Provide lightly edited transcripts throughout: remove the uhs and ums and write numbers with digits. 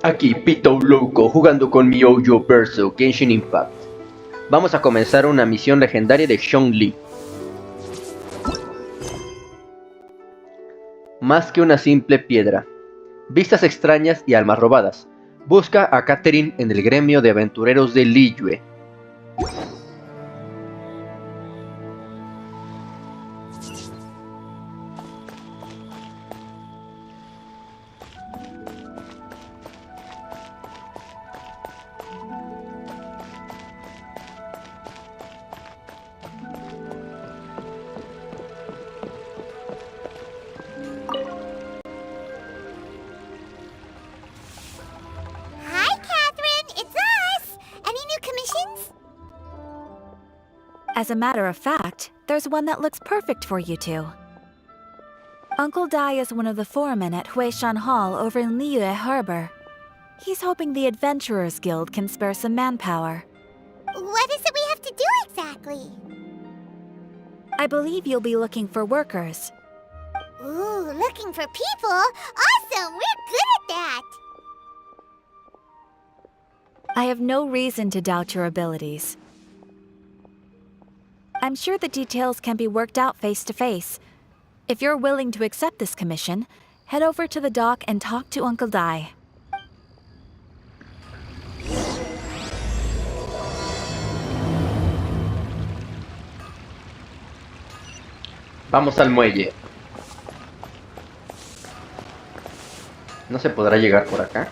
Aquí, Pito Loco, jugando con mi Oyo verso Genshin Impact. Vamos a comenzar una misión legendaria de Xongli. Más que una simple piedra. Vistas extrañas y almas robadas. Busca a Catherine en el gremio de aventureros de Liyue. As a matter of fact, there's one that looks perfect for you two. Uncle Dai is one of the foremen at Huishan Hall over in Liyue Harbor. He's hoping the Adventurers Guild can spare some manpower. What is it we have to do exactly? I believe you'll be looking for workers. Ooh, looking for people? Awesome! We're good at that! I have no reason to doubt your abilities. I'm sure the details can be worked out face to face. If you're willing to accept this commission, head over to the dock and talk to Uncle Dai. Vamos al muelle. ¿No se podrá llegar por acá?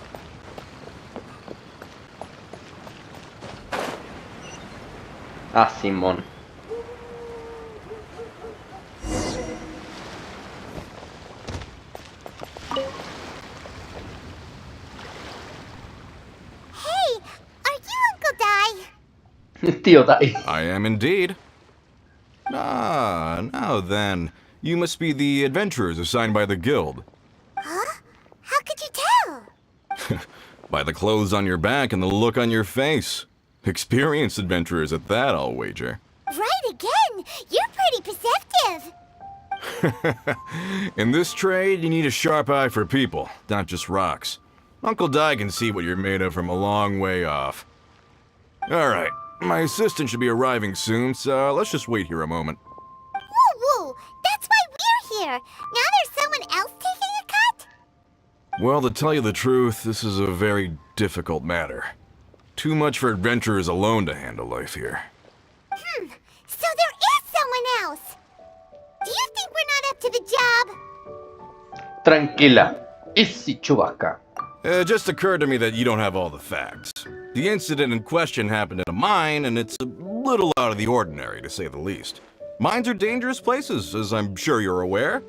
Ah, Simón. Tío Dai. I am indeed. Ah, now then. You must be the adventurers assigned by the guild. Huh? How could you tell? By the clothes on your back and the look on your face. Experienced adventurers at that, I'll wager. Right again! You're pretty perceptive! In this trade, you need a sharp eye for people, not just rocks. Uncle Dai can see what you're made of from a long way off. Alright. My assistant should be arriving soon, so let's just wait here a moment. Woo-woo! That's why we're here! Now there's someone else taking a cut? Well, to tell you the truth, this is a very difficult matter. Too much for adventurers alone to handle life here. So there is someone else! Do you think we're not up to the job? Tranquila. Easy, Chewbacca. It just occurred to me that you don't have all the facts. The incident in question happened in a mine, and it's a little out of the ordinary, to say the least. Mines are dangerous places, as I'm sure you're aware.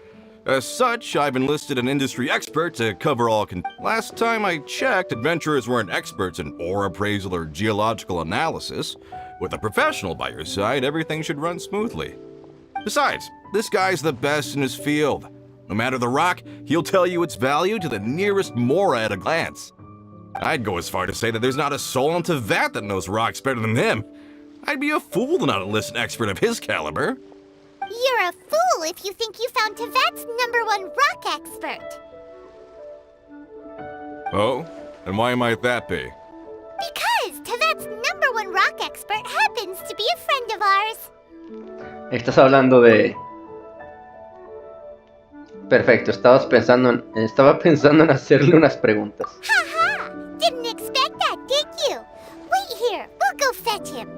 As such, I've enlisted an industry expert to cover all Last time I checked, adventurers weren't experts in ore appraisal or geological analysis. With a professional by your side, everything should run smoothly. Besides, this guy's the best in his field. No matter the rock, he'll tell you its value to the nearest mora at a glance. I'd go as far to say that there's not a soul in Teyvat that knows rocks better than him. I'd be a fool to not enlist an expert of his caliber. You're a fool if you think you found Teyvat's #1 rock expert. Oh? And why might that be? Because Teyvat's #1 rock expert happens to be a friend of ours. Estás hablando de... Perfecto, estaba pensando en hacerle unas preguntas. Haha! Didn't expect that, did you? Wait here, we'll go fetch him.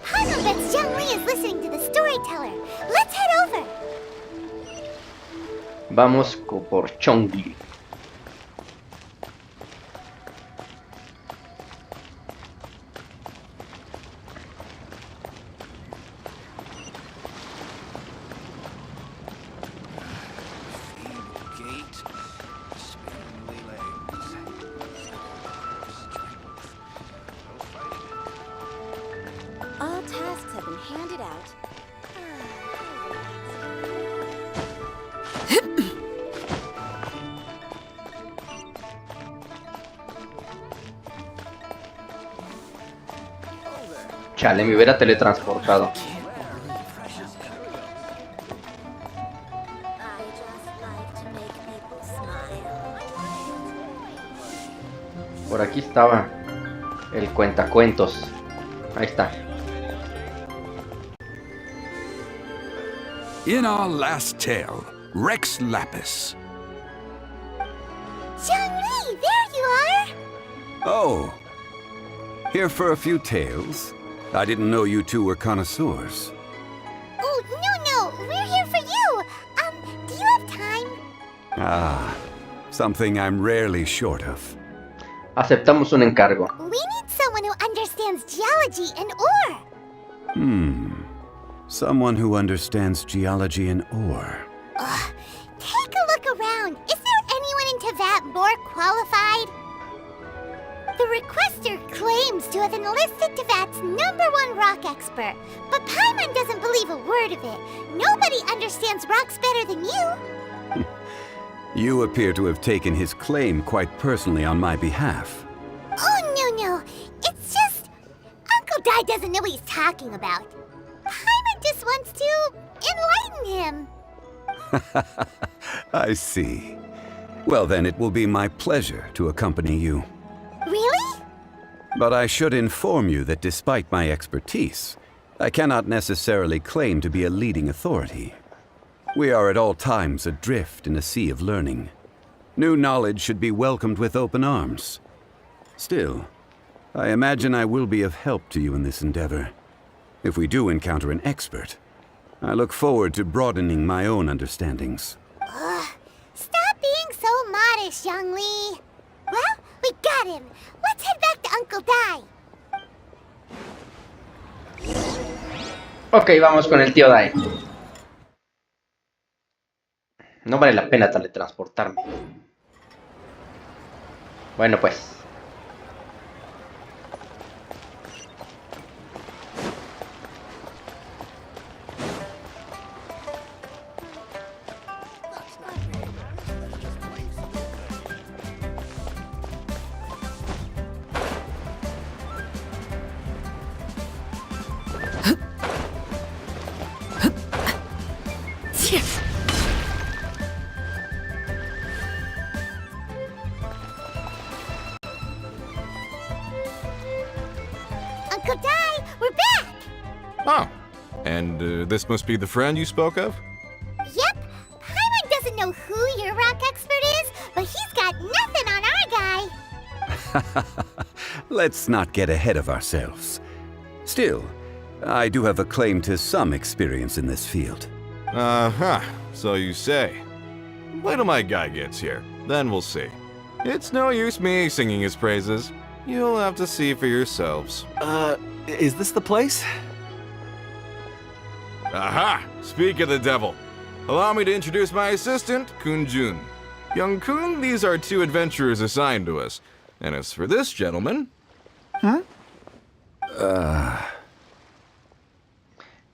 Hana bets Xongli is listening to the storyteller. Let's head over. Vamos por Xongli. All tasks have been handed out. Chale, me hubiera teletransportado. I just like to make people smile. Por aquí estaba el cuentacuentos. Ahí está. In our last tale, Rex Lapis. Xongli, there you are! Oh. Here for a few tales? I didn't know you two were connoisseurs. Oh, no, we're here for you! Do you have time? Ah, something I'm rarely short of. Aceptamos un encargo. We need someone who understands geology and ore. Someone who understands geology and ore. Take a look around. Is there anyone in Teyvat more qualified? The requester claims to have enlisted Teyvat's #1 rock expert, but Paimon doesn't believe a word of it. Nobody understands rocks better than you. You appear to have taken his claim quite personally on my behalf. Oh, no. It's just... Uncle Dai doesn't know what he's talking about. Paimon just wants to enlighten him. I see. Well then, it will be my pleasure to accompany you. Really? But I should inform you that despite my expertise, I cannot necessarily claim to be a leading authority. We are at all times adrift in a sea of learning. New knowledge should be welcomed with open arms. Still, I imagine I will be of help to you in this endeavor. If we do encounter an expert, I look forward to broadening my own understandings. Stop being so modest, Xongli. Well, we got him. Let's head back to Uncle Dai. Ok, vamos con el tío Dai. No vale la pena teletransportarme. Bueno, pues. Uncle Dai, we're back! Oh, and this must be the friend you spoke of? Yep. Paimon doesn't know who your rock expert is, but he's got nothing on our guy. Let's not get ahead of ourselves. Still, I do have a claim to some experience in this field. Uh-huh, so you say. Wait till my guy gets here, then we'll see. It's no use me singing his praises. You'll have to see for yourselves. Is this the place? Aha! Speak of the devil. Allow me to introduce my assistant, Kun-jun. Young Kun, these are 2 adventurers assigned to us. And as for this gentleman...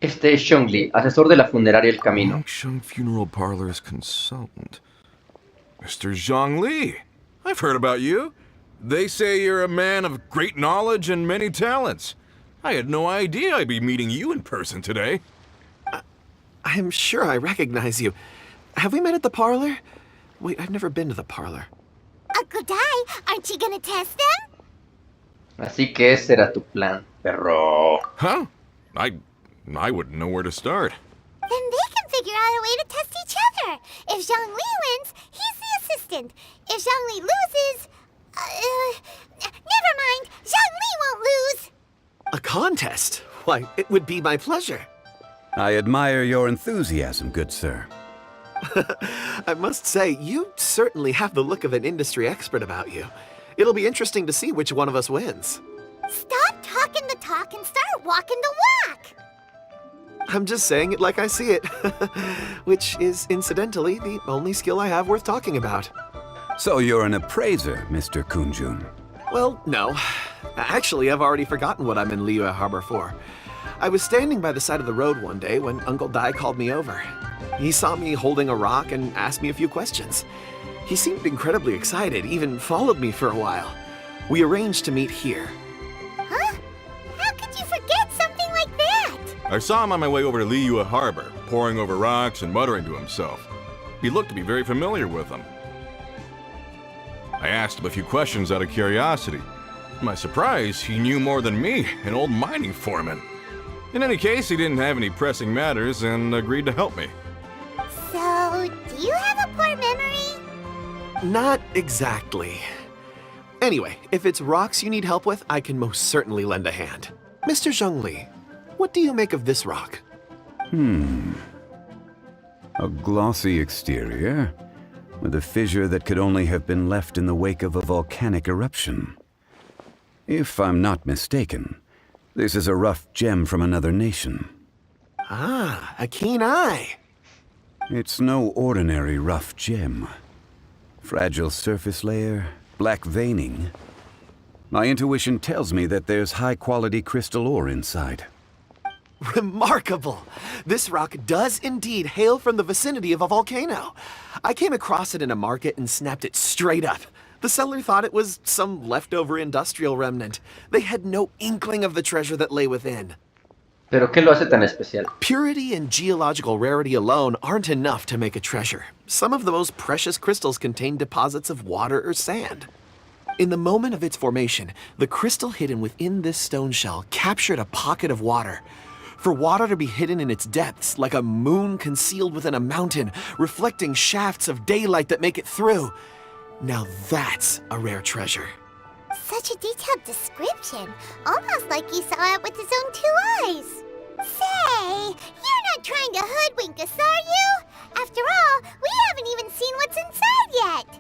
Este es Xongli, asesor de la funeraria El Camino. Yangsheng Funeral Parlor's consultant. Mr. Xongli, I've heard about you. They say you're a man of great knowledge and many talents. I had no idea I'd be meeting you in person today. I'm sure I recognize you. Have we met at the parlor? Wait, I've never been to the parlor. Uncle Dai, aren't you gonna test them? Así que ese era tu plan, perro. Huh? I wouldn't know where to start. Then they can figure out a way to test each other. If Xongli wins, he's the assistant. If Xongli loses... never mind. Xongli won't lose. A contest? Why, it would be my pleasure. I admire your enthusiasm, good sir. I must say, you certainly have the look of an industry expert about you. It'll be interesting to see which one of us wins. Stop talking the talk and start walking the walk. I'm just saying it like I see it. Which is, incidentally, the only skill I have worth talking about. So you're an appraiser, Mr. Kun-jun. Well, no. Actually, I've already forgotten what I'm in Liyue Harbor for. I was standing by the side of the road one day when Uncle Dai called me over. He saw me holding a rock and asked me a few questions. He seemed incredibly excited, even followed me for a while. We arranged to meet here. Huh? How could you forget something like that? I saw him on my way over to Liyue Harbor, poring over rocks and muttering to himself. He looked to be very familiar with them. I asked him a few questions out of curiosity. To my surprise, he knew more than me, an old mining foreman. In any case, he didn't have any pressing matters and agreed to help me. So, do you have a poor memory? Not exactly. Anyway, if it's rocks you need help with, I can most certainly lend a hand. Mr. Xongli, what do you make of this rock? A glossy exterior, with a fissure that could only have been left in the wake of a volcanic eruption. If I'm not mistaken, this is a rough gem from another nation. Ah, a keen eye. It's no ordinary rough gem. Fragile surface layer, black veining. My intuition tells me that there's high-quality crystal ore inside. Remarkable! This rock does indeed hail from the vicinity of a volcano. I came across it in a market and snapped it straight up. The seller thought it was some leftover industrial remnant. They had no inkling of the treasure that lay within. ¿Pero qué lo hace tan especial? Purity and geological rarity alone aren't enough to make a treasure. Some of the most precious crystals contain deposits of water or sand. In the moment of its formation, the crystal hidden within this stone shell captured a pocket of water. For water to be hidden in its depths, like a moon concealed within a mountain, reflecting shafts of daylight that make it through. Now that's a rare treasure. Such a detailed description, almost like he saw it with his own 2 eyes. Say, you're not trying to hoodwink us, are you? After all, we haven't even seen what's inside yet.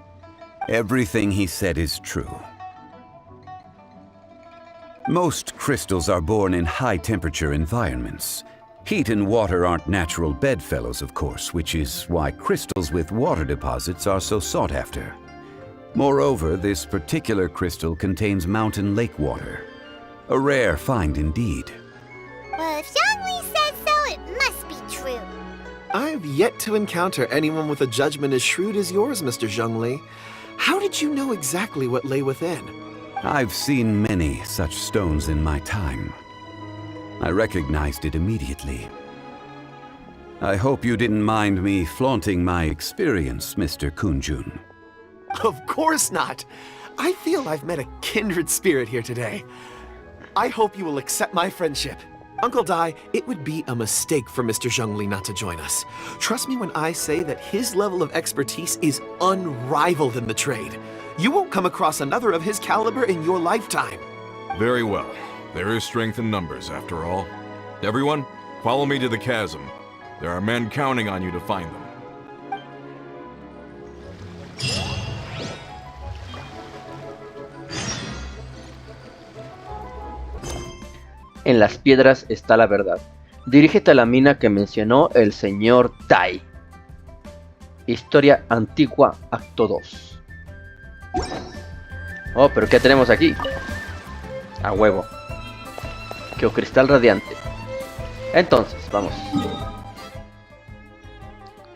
Everything he said is true. Most crystals are born in high-temperature environments. Heat and water aren't natural bedfellows, of course, which is why crystals with water deposits are so sought after. Moreover, this particular crystal contains mountain lake water. A rare find indeed. Well, if Xongli says so, it must be true. I've yet to encounter anyone with a judgment as shrewd as yours, Mr. Xongli. How did you know exactly what lay within? I've seen many such stones in my time. I recognized it immediately. I hope you didn't mind me flaunting my experience, Mr. Kunjun. Of course not. I feel I've met a kindred spirit here today. I hope you will accept my friendship. Uncle Dai, it would be a mistake for Mr. Xongli not to join us. Trust me when I say that his level of expertise is unrivaled in the trade. You won't come across another of his caliber in your lifetime. Very well. There is strength in numbers, after all. Everyone, follow me to the chasm. There are men counting on you to find them. En las piedras está la verdad. Dirígete a la mina que mencionó el señor Tai. Historia Antigua, Acto 2. Oh, pero ¿qué tenemos aquí? A huevo. Geocristal radiante. Entonces, vamos.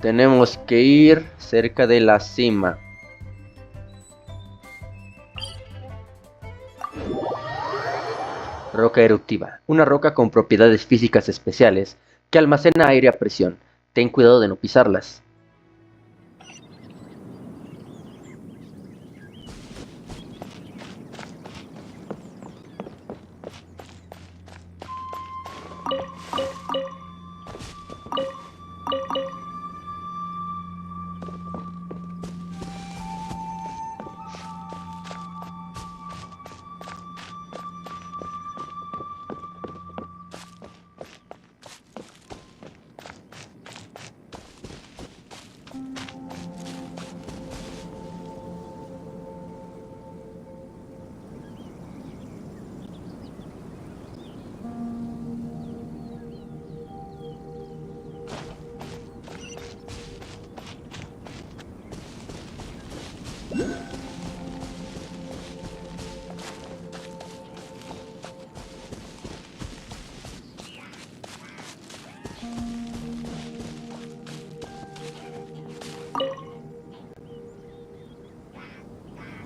Tenemos que ir cerca de la cima. Roca eruptiva. Una roca con propiedades físicas especiales que almacena aire a presión. Ten cuidado de no pisarlas.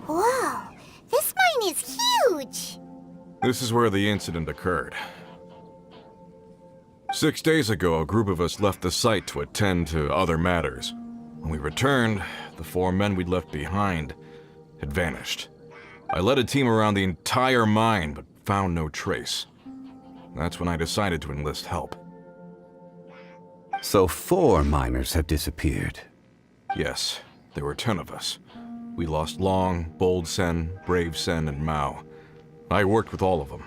Whoa, this mine is huge! This is where the incident occurred. 6 days ago, a group of us left the site to attend to other matters. When we returned, the 4 men we'd left behind had vanished. I led a team around the entire mine, but found no trace. That's when I decided to enlist help. So 4 miners have disappeared. Yes, there were 10 of us. We lost Long, Bold Sen, Brave Sen, and Mao. I worked with all of them.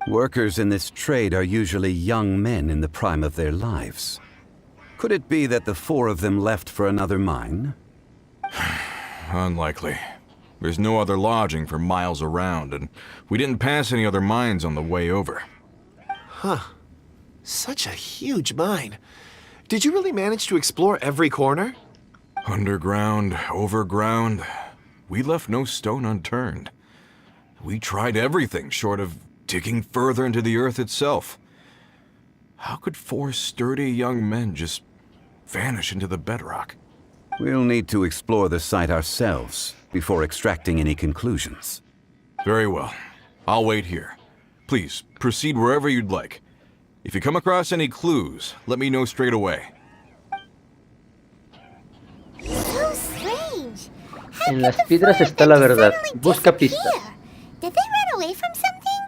Workers in this trade are usually young men in the prime of their lives. Could it be that the 4 of them left for another mine? Unlikely. There's no other lodging for miles around, and we didn't pass any other mines on the way over. Huh. Such a huge mine. Did you really manage to explore every corner? Underground, overground, we left no stone unturned. We tried everything short of digging further into the earth itself. How could 4 sturdy young men just vanish into the bedrock? We'll need to explore the site ourselves before extracting any conclusions. Very well. I'll wait here. Please, proceed wherever you'd like. If you come across any clues, let me know straight away. So strange. How En could las the piedras four está la just verdad. suddenly Busca disappear? pistas. Did they run away from something?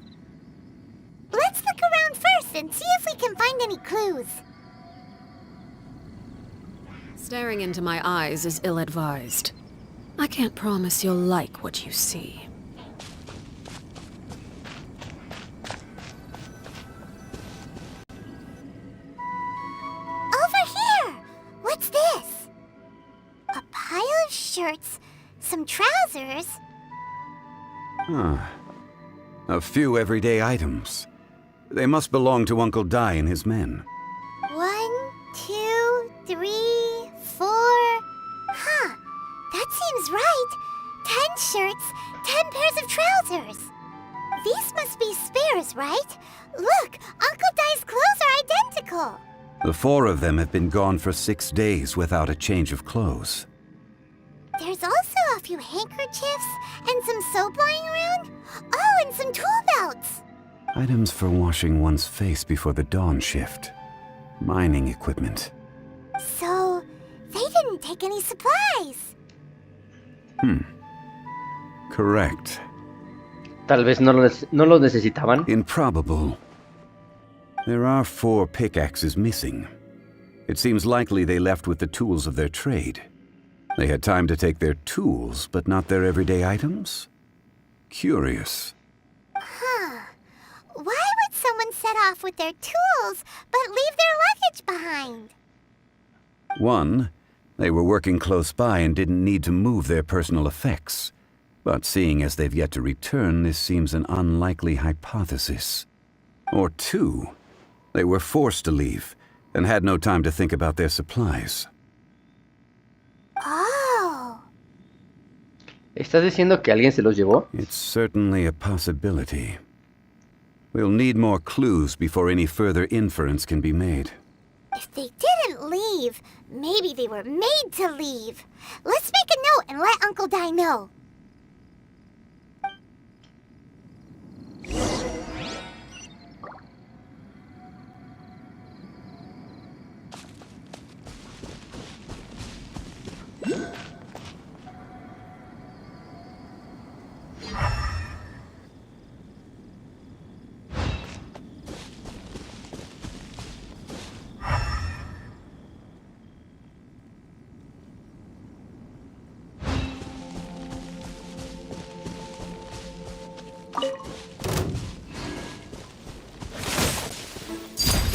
Let's look around first and see if we can find any clues. Staring into my eyes is ill-advised. I can't promise you'll like what you see. Over here! What's this? A pile of shirts, some trousers. Huh. A few everyday items. They must belong to Uncle Dai and his men. 1, 2, 3, 4. Huh, that seems right. 10 shirts, 10 pairs of trousers. These must be spares, right? Look, Uncle Dai's clothes are identical. The 4 of them have been gone for 6 days without a change of clothes. There's also a few handkerchiefs and some soap lying around. Oh, and some tool belts. Items for washing one's face before the dawn shift. Mining equipment. So, they didn't take any supplies. Correct. Tal vez no lo necesitaban. Improbable. There are 4 pickaxes missing. It seems likely they left with the tools of their trade. They had time to take their tools, but not their everyday items? Curious. Huh. Why would someone set off with their tools, but leave their luggage behind? 1, they were working close by and didn't need to move their personal effects. But seeing as they've yet to return, this seems an unlikely hypothesis. Or 2, they were forced to leave and had no time to think about their supplies. Oh. ¿Estás diciendo que alguien se los llevó? It's certainly a possibility. We'll need more clues before any further inference can be made. If they didn't leave, maybe they were made to leave. Let's make a note and let Uncle Dai know.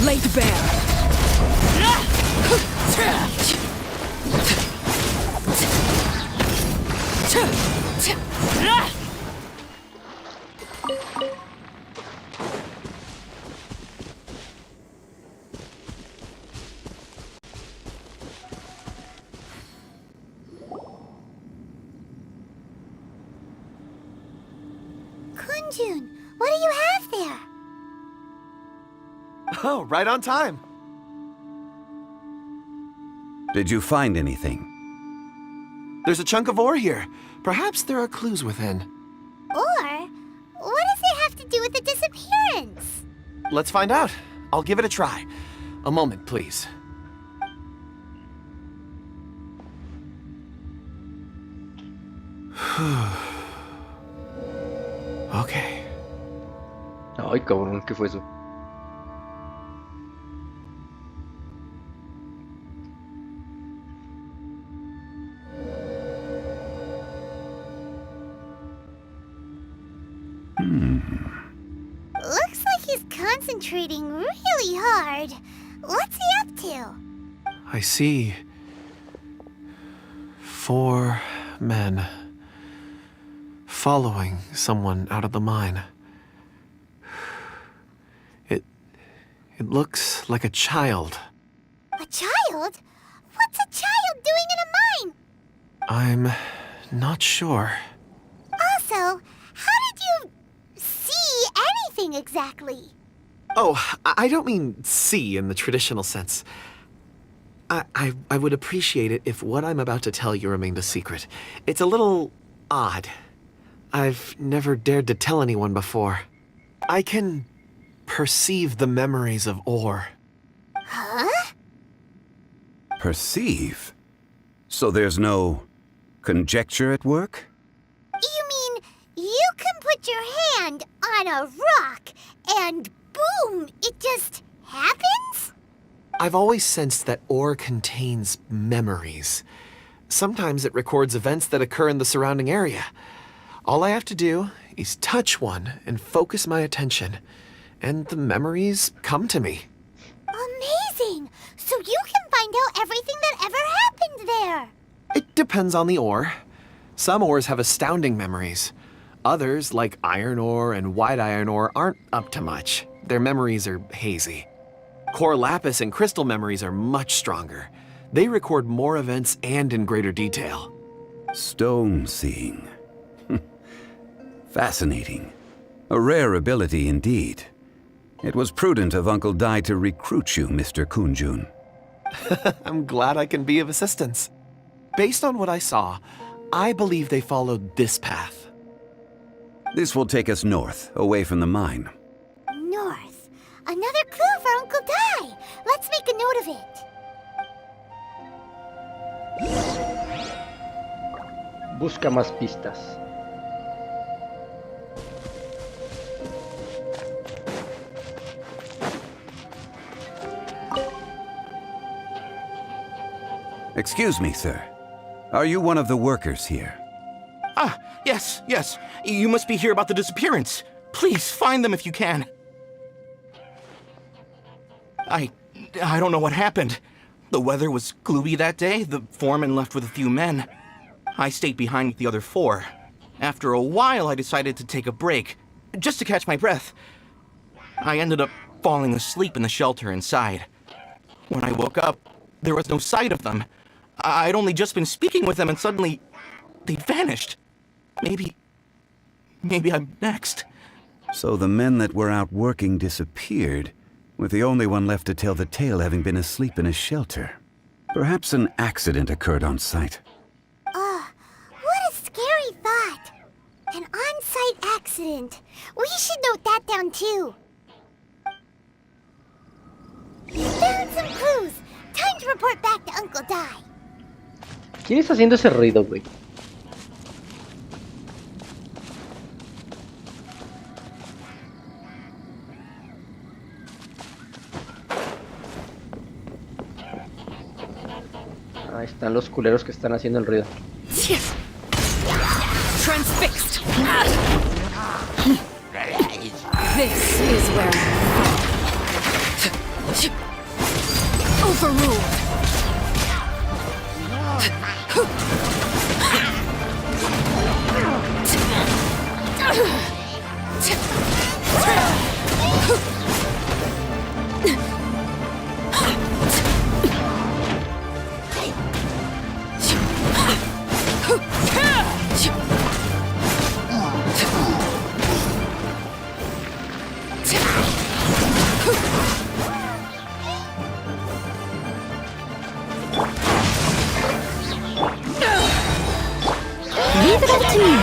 Laid bare. Kunjun, what do you have there? Oh, right on time. Did you find anything? There's a chunk of ore here. Perhaps there are clues within. Or, what does it have to do with the disappearance? Let's find out. I'll give it a try. A moment, please. Okay. Ay, cabrón, ¿qué fue eso? Looks like he's concentrating really hard. What's he up to? I see 4 men following someone out of the mine. It looks like a child. A child? What's a child doing in a mine? I'm not sure. Also, how did you see anything exactly? Oh, I don't mean see in the traditional sense. I would appreciate it if what I'm about to tell you remained a secret. It's a little odd. I've never dared to tell anyone before. I can perceive the memories of ore. Huh? Perceive? So there's no conjecture at work? You mean you can put your hand on a rock and boom, it just happens? I've always sensed that ore contains memories. Sometimes it records events that occur in the surrounding area. All I have to do is touch one and focus my attention, and the memories come to me. Amazing! So you can find out everything that ever happened there. It depends on the ore. Some ores have astounding memories. Others, like iron ore and white iron ore, aren't up to much. Their memories are hazy. Core lapis and crystal memories are much stronger. They record more events and in greater detail. Stone seeing. Fascinating. A rare ability indeed. It was prudent of Uncle Dai to recruit you, Mr. Kunjun. I'm glad I can be of assistance. Based on what I saw, I believe they followed this path. This will take us north, away from the mine. North. Another clue for Uncle Dai. Let's make a note of it. Busca más pistas. Excuse me, sir. Are you one of the workers here? Ah, yes. You must be here about the disappearance. Please, find them if you can. I don't know what happened. The weather was gloomy that day. The foreman left with a few men. I stayed behind with the other 4. After a while, I decided to take a break, just to catch my breath. I ended up falling asleep in the shelter inside. When I woke up, there was no sight of them. I'd only just been speaking with them and suddenly they vanished. Maybe I'm next. So the men that were out working disappeared, with the only one left to tell the tale having been asleep in a shelter. Perhaps an accident occurred on site. What a scary thought. An on-site accident. We should note that down too. Found some clues. Time to report back to Uncle Dai. ¿Quién está haciendo ese ruido, güey? Ahí están los culeros que están haciendo el ruido. Transfixed. This is where overruled. Leave it up to me.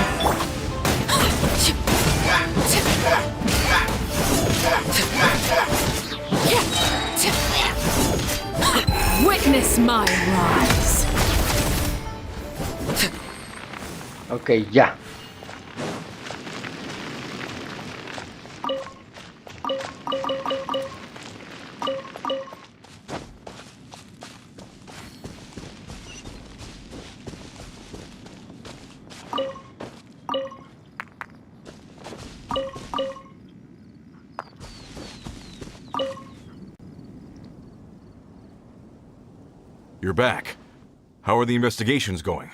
Witness my rise. Ok, ya. You're back. How are the investigations going?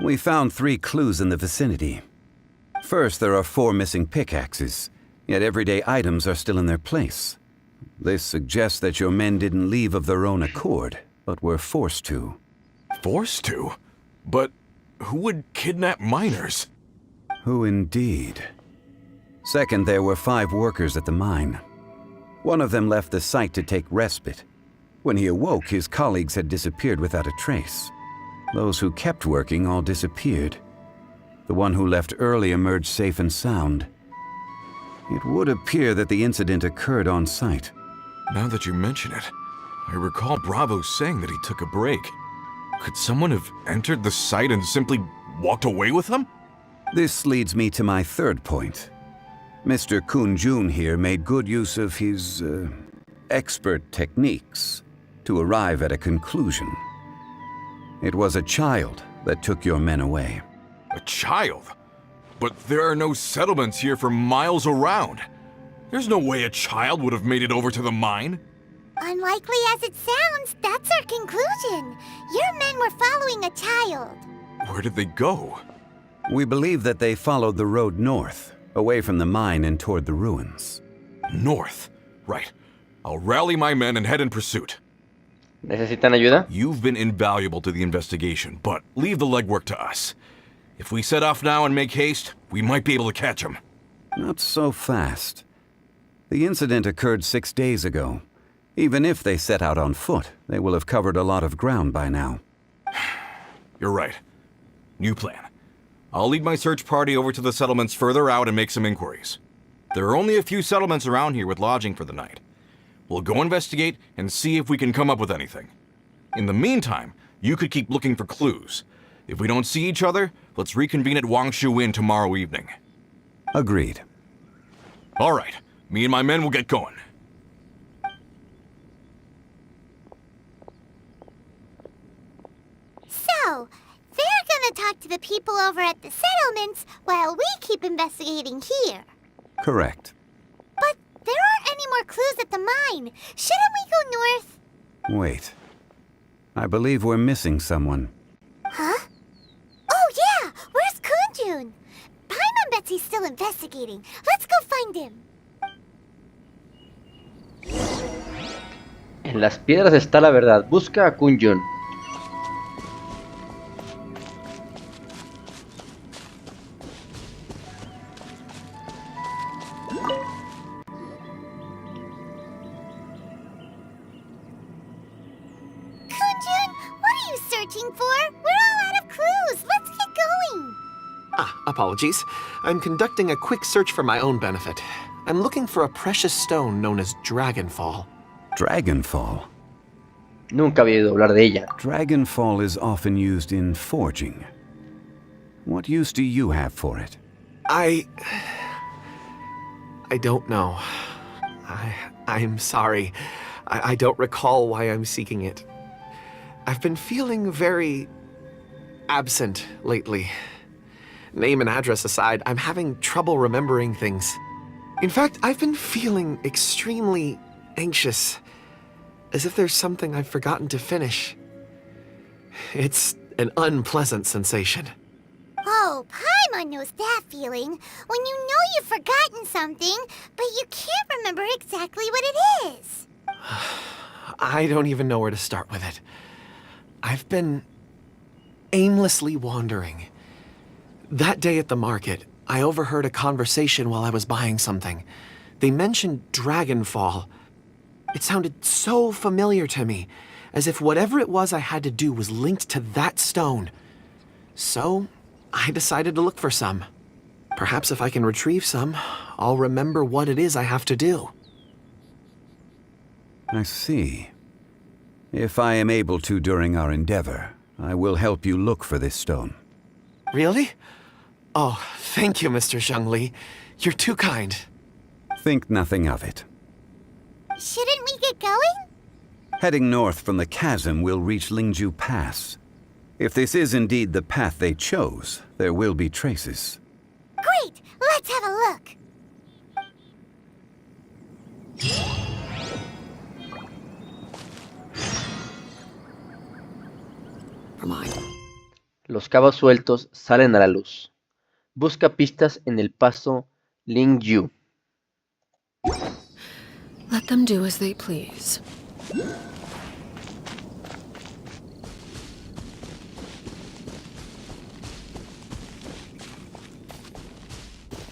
We found 3 clues in the vicinity. First, there are 4 missing pickaxes, yet everyday items are still in their place. This suggests that your men didn't leave of their own accord, but were forced to. Forced to? But who would kidnap miners? Who indeed? Second, there were 5 workers at the mine. One of them left the site to take respite. When he awoke, his colleagues had disappeared without a trace. Those who kept working all disappeared. The one who left early emerged safe and sound. It would appear that the incident occurred on site. Now that you mention it, I recall Bravo saying that he took a break. Could someone have entered the site and simply walked away with him? This leads me to my third point. Mr. Kun-jun here made good use of his, expert techniques to arrive at a conclusion. It was a child that took your men away. A child? But there are no settlements here for miles around. There's no way a child would have made it over to the mine. Unlikely as it sounds, that's our conclusion. Your men were following a child. Where did they go? We believe that they followed the road north, away from the mine and toward the ruins. North? Right. I'll rally my men and head in pursuit. ¿Necesitan ayuda? You've been invaluable to the investigation, but leave the legwork to us. If we set off now and make haste, we might be able to catch them. Not so fast. The incident occurred 6 days ago. Even if they set out on foot, they will have covered a lot of ground by now. You're right. New plan. I'll lead my search party over to the settlements further out and make some inquiries. There are only a few settlements around here with lodging for the night. We'll go investigate and see if we can come up with anything. In the meantime, you could keep looking for clues. If we don't see each other, let's reconvene at Wangshu Inn tomorrow evening. Agreed. All right. Me and my men will get going. So, they're gonna talk to the people over at the settlements while we keep investigating here. Correct. But there aren't any more clues at the mine. Shouldn't we go north? Wait. I believe we're missing someone. Huh? Oh yeah! Where's Kun-jun? Paimon bets he's still investigating. Let's go find him. En las piedras está la verdad. Busca a Kun-jun. Kun-jun, what are you searching for? We're all out of clues. Let's get going. Apologies. I'm conducting a quick search for my own benefit. I'm looking for a precious stone known as Dragonfall. Dragonfall? Nunca había oído hablar de ella. Dragonfall is often used in forging. What use do you have for it? I don't know. I'm sorry. I don't recall why I'm seeking it. I've been feeling very absent lately. Name and address aside, I'm having trouble remembering things. In fact, I've been feeling extremely anxious, as if there's something I've forgotten to finish. It's an unpleasant sensation. Oh, Paimon knows that feeling. When you know you've forgotten something, but you can't remember exactly what it is. I don't even know where to start with it. I've been aimlessly wandering. That day at the market, I overheard a conversation while I was buying something. They mentioned Dragonfall. It sounded so familiar to me, as if whatever it was I had to do was linked to that stone. So, I decided to look for some. Perhaps if I can retrieve some, I'll remember what it is I have to do. I see. If I am able to during our endeavor, I will help you look for this stone. Really? Oh, thank you, Mr. Xongli. You're too kind. Think nothing of it. Shouldn't we get going? Heading north from the chasm, we'll reach Lingju Pass. If this is indeed the path they chose, there will be traces. Great! Let's have a look! Los cabos sueltos salen a la luz. Busca pistas en el paso Lingyu. Let them do as they please.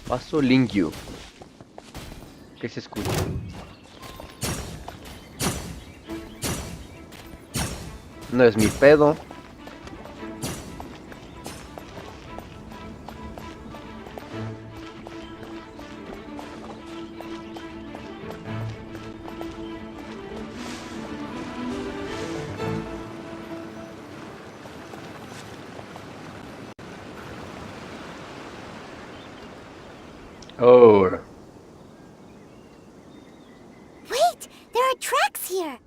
Paso Lingyu. ¿Qué se escucha? No es mi pedo. Oh. Wait! There are tracks here!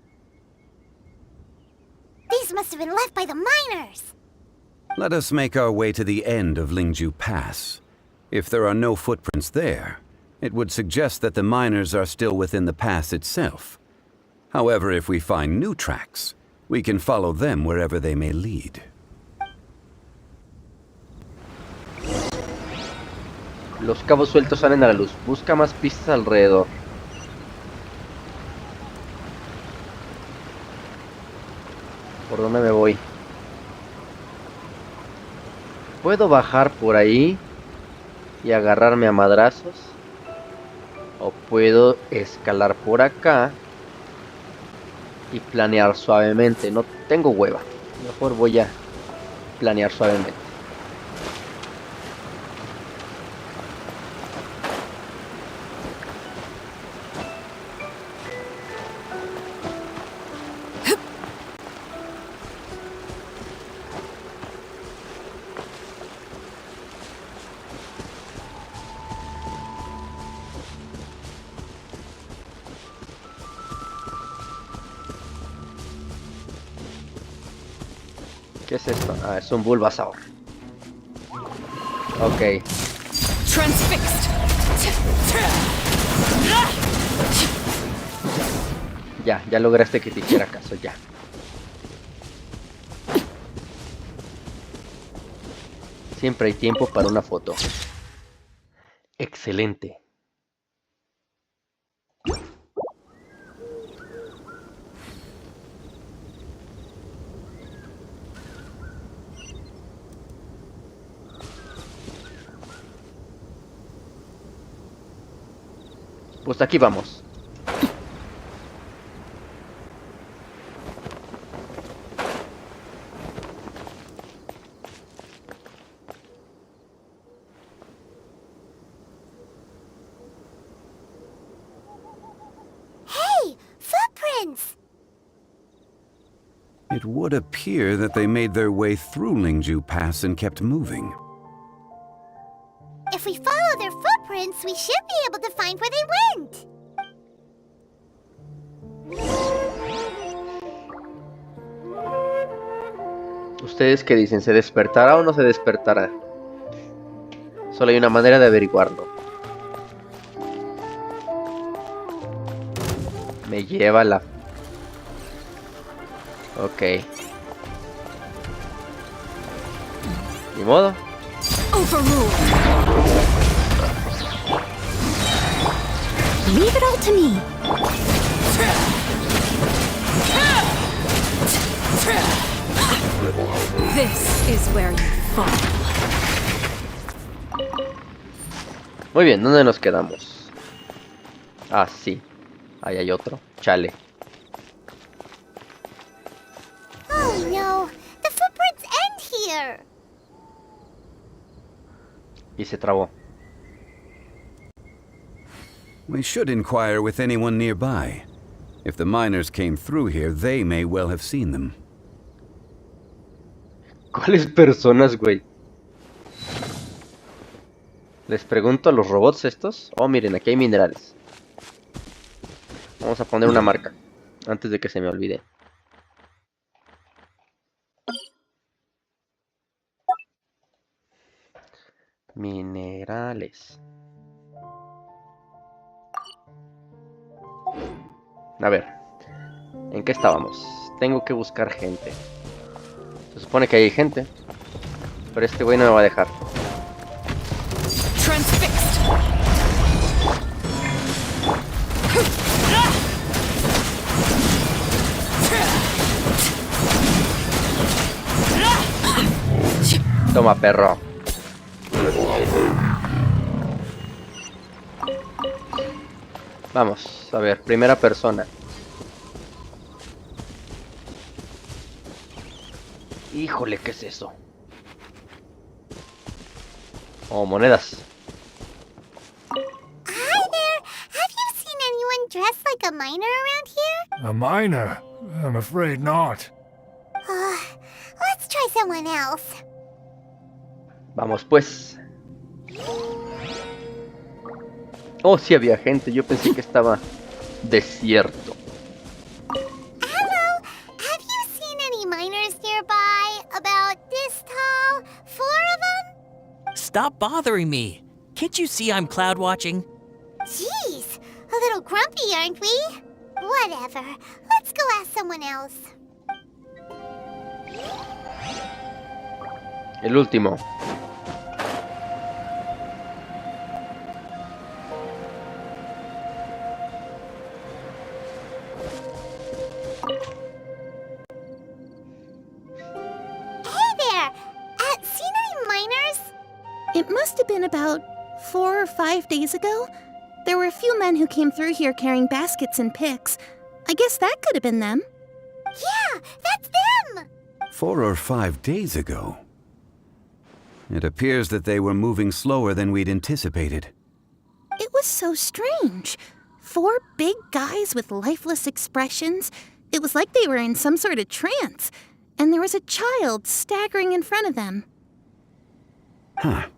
These must have been left by the miners! Let us make our way to the end of Lingju Pass. If there are no footprints there, it would suggest that the miners are still within the pass itself. However, if we find new tracks, we can follow them wherever they may lead. Los cabos sueltos salen a la luz. Busca más pistas alrededor. ¿Por dónde me voy? ¿Puedo bajar por ahí y agarrarme a madrazos? ¿O puedo escalar por acá y planear suavemente? No tengo hueva. Mejor voy a planear suavemente. ¿Qué es esto? Ah, es un Bulbasaur. Ok. Transfixed. Ya lograste que te hiciera caso, ya. Siempre hay tiempo para una foto. Excelente. Pues aquí vamos. Hey! Footprints! It would appear that they made their way through Lingju Pass and kept moving. If we follow their footprints, we should be able to find where they went. ¿Ustedes qué dicen? ¿Se despertará o no se despertará? Solo hay una manera de averiguarlo. Me lleva la... Ok. Ni modo. Leave it all to me. This is where you fall. Muy bien, ¿dónde nos quedamos? Ah, sí. Ahí hay otro. Chale. Oh no! The footprints end here! Y se trabó. We should inquire with anyone nearby. If the miners came through here, they may well have seen them. ¿Cuáles personas, güey? Les pregunto a los robots estos. Oh, miren, aquí hay minerales. Vamos a poner una marca antes de que se me olvide. Minerales. A ver, ¿en qué estábamos? Tengo que buscar gente. Se supone que hay gente, pero este güey no me va a dejar. Transfixed. Toma, perro. Vamos, a ver, primera persona. Híjole, ¿qué es eso? Oh, monedas. Hi there! Have you seen anyone dressed like a miner around here? A miner? I'm afraid not. Let's try someone else. Vamos pues. Oh, sí había gente. Yo pensé que estaba desierto. Hello! Have you seen any miners nearby? About this tall? 4 of them? Stop bothering me. Can't you see I'm cloud watching? Jeez! A little grumpy, aren't we? Whatever. Let's go ask someone else. El último. It must have been about 4 or 5 days ago. There were a few men who came through here carrying baskets and picks. I guess that could have been them. Yeah, that's them! 4 or 5 days ago. It appears that they were moving slower than we'd anticipated. It was so strange. 4 big guys with lifeless expressions. It was like they were in some sort of trance. And there was a child staggering in front of them. Huh.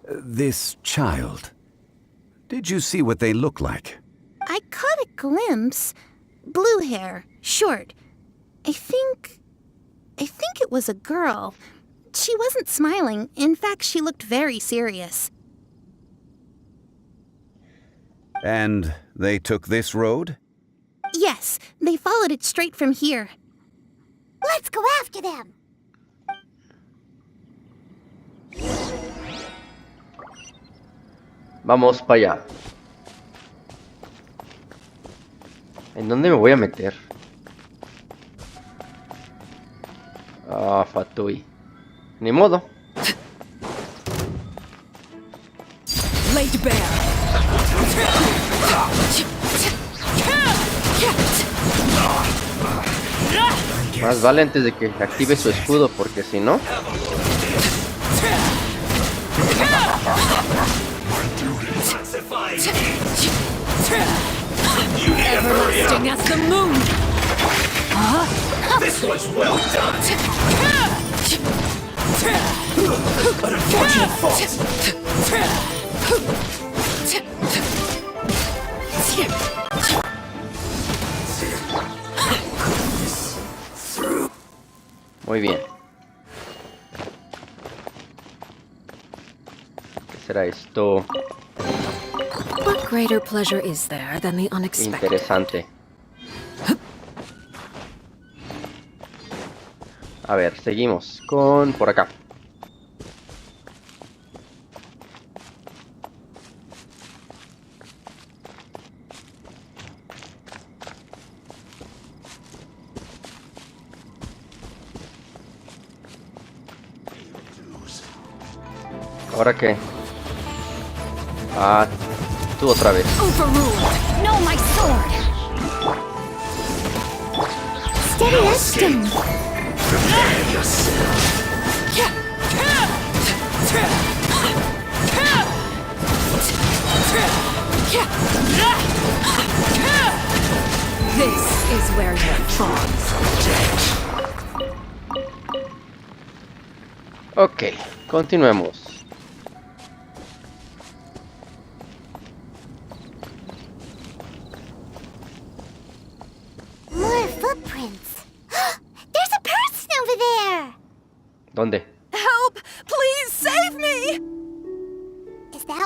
This child. Did you see what they look like? I caught a glimpse. Blue hair, short. I think it was a girl. She wasn't smiling. In fact, she looked very serious. And they took this road? Yes, they followed it straight from here. Let's go after them! Vamos para allá. ¿En dónde me voy a meter? Ah, Fatui. Ni modo. Laid bare. Más vale antes de que active su escudo, porque si no... Everlasting as the moon. This was well done. An unfortunate fault. Muy bien. ¿Qué será esto? What greater pleasure is there than the unexpected? Interesante. A ver, seguimos con por acá. ¿Ahora qué? Ah, tú otra vez. Overruled! No, my sword! Steady as stone! Prepare yourself. This is where you fall. Ok, continuemos.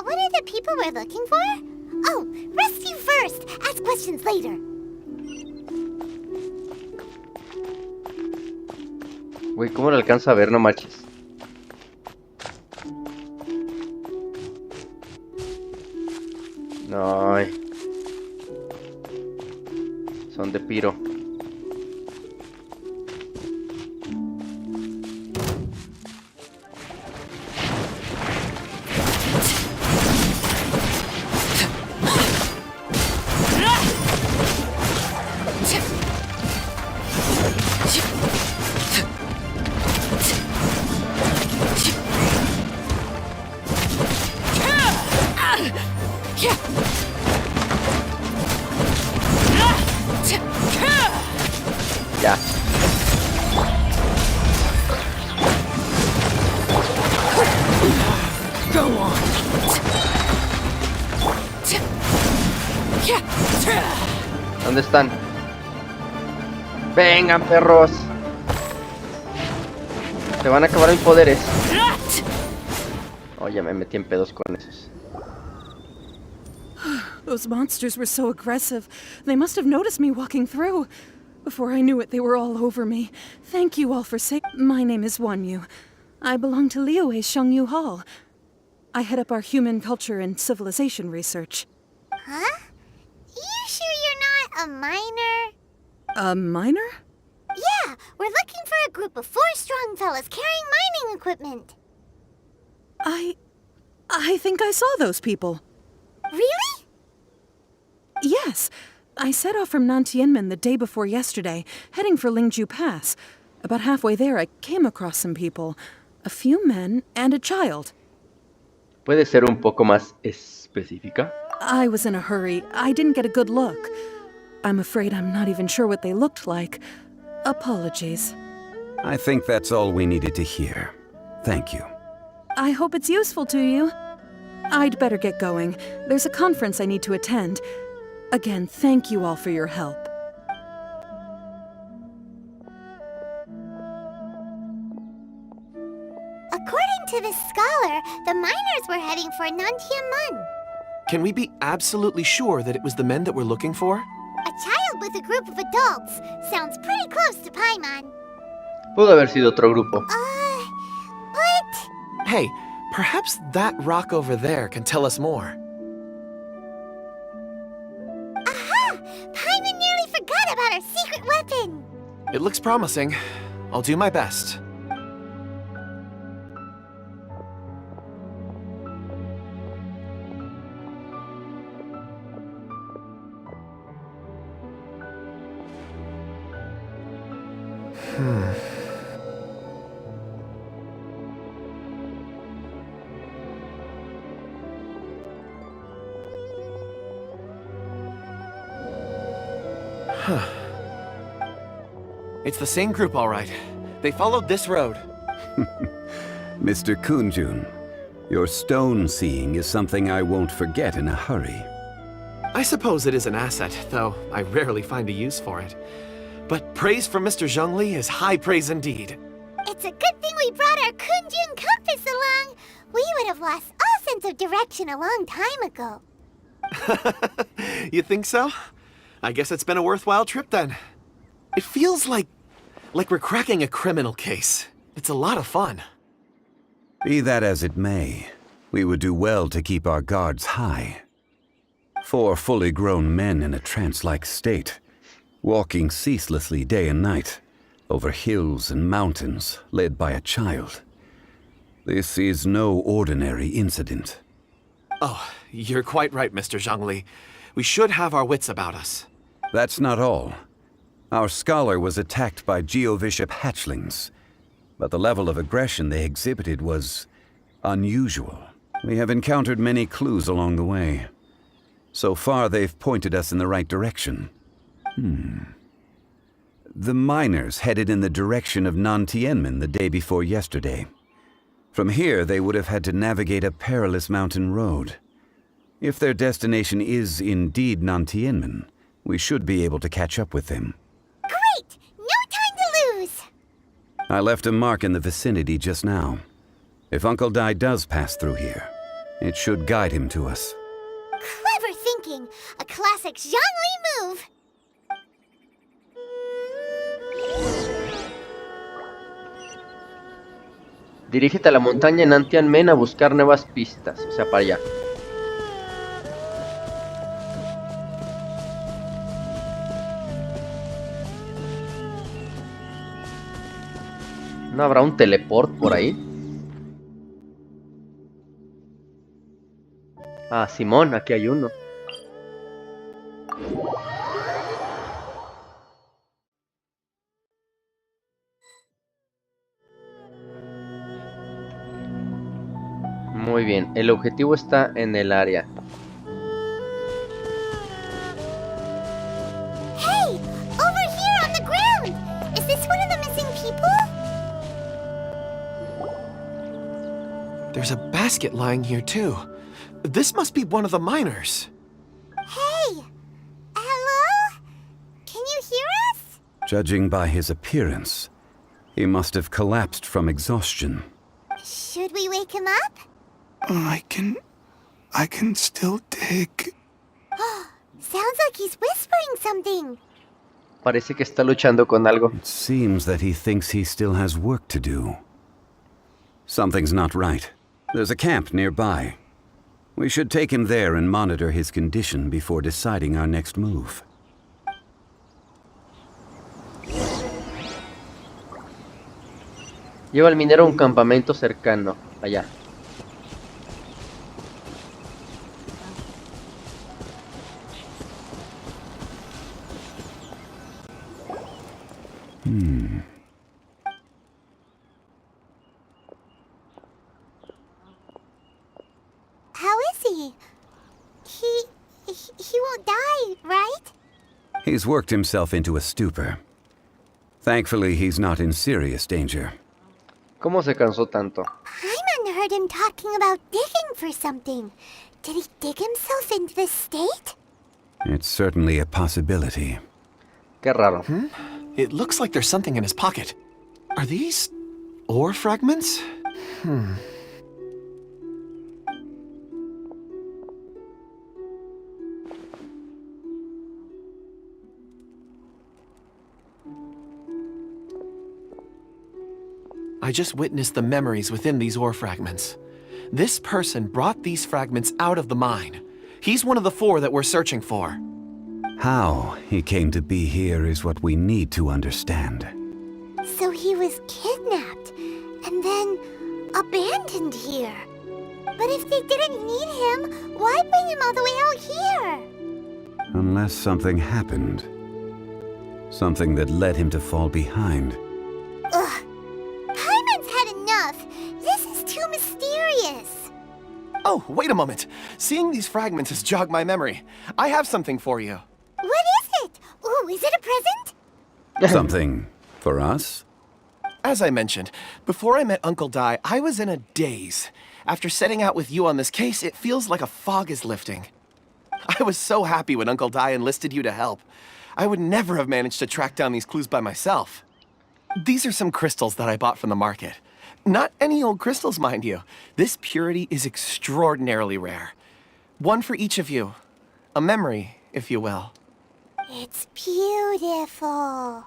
What are the people we're looking for? Oh, rest you first. Ask questions later. Güey, ¿cómo lo alcanza a ver? No manches. No. Son de piro. Ya. Go on. ¿Dónde están? Vengan, perros. Se van a acabar mis poderes. Oye, me metí en pedos con esos. Those monsters were so aggressive. They must have noticed me walking through. Before I knew it, they were all over me. Thank you all for My name is Wanyu. I belong to Liyue Xongyu Hall. I head up our human culture and civilization research. Huh? You sure you're not a miner? A miner? Yeah, we're looking for a group of 4 strong fellas carrying mining equipment. I think I saw those people. Really? Yes. I set off from Nantianmen the day before yesterday, heading for Lingju Pass. About halfway there, I came across some people. A few men and a child. ¿Puede ser un poco más específica? I was in a hurry. I didn't get a good look. I'm afraid I'm not even sure what they looked like. Apologies. I think that's all we needed to hear. Thank you. I hope it's useful to you. I'd better get going. There's a conference I need to attend. Again, thank you all for your help. According to this scholar, the miners were heading for Nantianmen. Can we be absolutely sure that it was the men that we're looking for? A child with a group of adults. Sounds pretty close to Paimon. Pudo haber sido otro grupo. But... Hey, perhaps that rock over there can tell us more. Aha! Paimon nearly forgot about our secret weapon. It looks promising. I'll do my best. It's the same group, all right. They followed this road. Mr. Kunjun, your stone seeing is something I won't forget in a hurry. I suppose it is an asset, though I rarely find a use for it. But praise from Mr. Xongli is high praise indeed. It's a good thing we brought our Kunjun compass along. We would have lost all sense of direction a long time ago. You think so? I guess it's been a worthwhile trip then. It feels like we're cracking a criminal case. It's a lot of fun. Be that as it may, we would do well to keep our guards high. 4 fully grown men in a trance-like state, walking ceaselessly day and night, over hills and mountains, led by a child. This is no ordinary incident. Oh, you're quite right, Mr. Xongli. We should have our wits about us. That's not all. Our scholar was attacked by Geovishap hatchlings, but the level of aggression they exhibited was unusual. We have encountered many clues along the way. So far, they've pointed us in the right direction. The miners headed in the direction of Nantianmen the day before yesterday. From here, they would have had to navigate a perilous mountain road. If their destination is indeed Nantianmen, we should be able to catch up with them. Great! No time to lose! I left a mark in the vicinity just now. If Uncle Dai does pass through here, It should guide him to us. Clever thinking! A classic Xongli move! Dirígete a la montaña en Antiquia a buscar nuevas pistas. O sea, para allá. ¿No habrá un teleport por ahí? Ah, Simón, aquí hay uno. Muy bien, el objetivo está en el área. Hey! Over here on the ground! Is this one of the missing people? There's a basket lying here, too. This must be one of the miners. Hey! Hello? Can you hear us? Judging by his appearance, he must have collapsed from exhaustion. Should we wake him up? I can still dig. Sounds like he's whispering something. Parece que está luchando con algo. It seems that he thinks he still has work to do. Something's not right. There's a camp nearby. We should take him there and monitor his condition before deciding our next move. Lleva al minero a un campamento cercano. Allá. How is he? He won't die, right? He's worked himself into a stupor. Thankfully, he's not in serious danger. ¿Cómo se cansó tanto? Hyman heard him talking about digging for something. Did he dig himself into this state? It's certainly a possibility. Qué raro. It looks like there's something in his pocket. Are these ore fragments? I just witnessed the memories within these ore fragments. This person brought these fragments out of the mine. He's one of the 4 that we're searching for. How he came to be here is what we need to understand. So he was kidnapped and then abandoned here. But if they didn't need him, why bring him all the way out here? Unless something happened. Something that led him to fall behind. Ugh. Hyman's had enough. This is too mysterious. Oh, wait a moment. Seeing these fragments has jogged my memory. I have something for you. What is it? Ooh, is it a present? Something for us? As I mentioned, before I met Uncle Dai, I was in a daze. After setting out with you on this case, it feels like a fog is lifting. I was so happy when Uncle Dai enlisted you to help. I would never have managed to track down these clues by myself. These are some crystals that I bought from the market. Not any old crystals, mind you. This purity is extraordinarily rare. One for each of you. A memory, if you will. It's beautiful.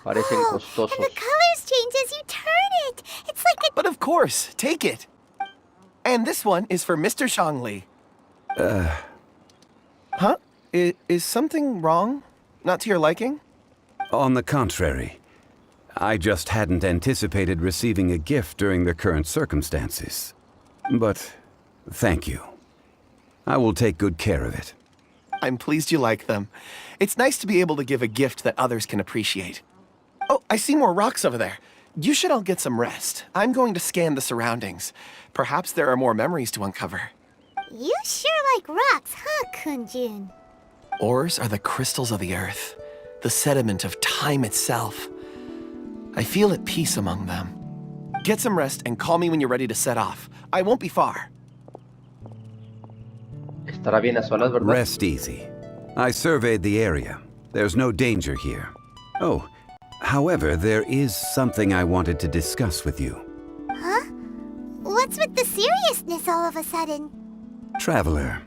Parecen And costosos. the colors change as you turn it. It's like a... But of course, take it. And this one is for Mr. Xongli. Huh? Is something wrong? Not to your liking? On the contrary. I just hadn't anticipated receiving a gift during the current circumstances. But thank you. I will take good care of it. I'm pleased you like them. It's nice to be able to give a gift that others can appreciate. Oh, I see more rocks over there. You should all get some rest. I'm going to scan the surroundings. Perhaps there are more memories to uncover. You sure like rocks, huh, Kunjun? Ores are the crystals of the earth, the sediment of time itself. I feel at peace among them. Get some rest and call me when you're ready to set off. I won't be far. Estará bien a solas, ¿verdad? Rest easy. I surveyed the area. There's no danger here. Oh, however, there is something I wanted to discuss with you. Huh? What's with the seriousness all of a sudden? Traveler,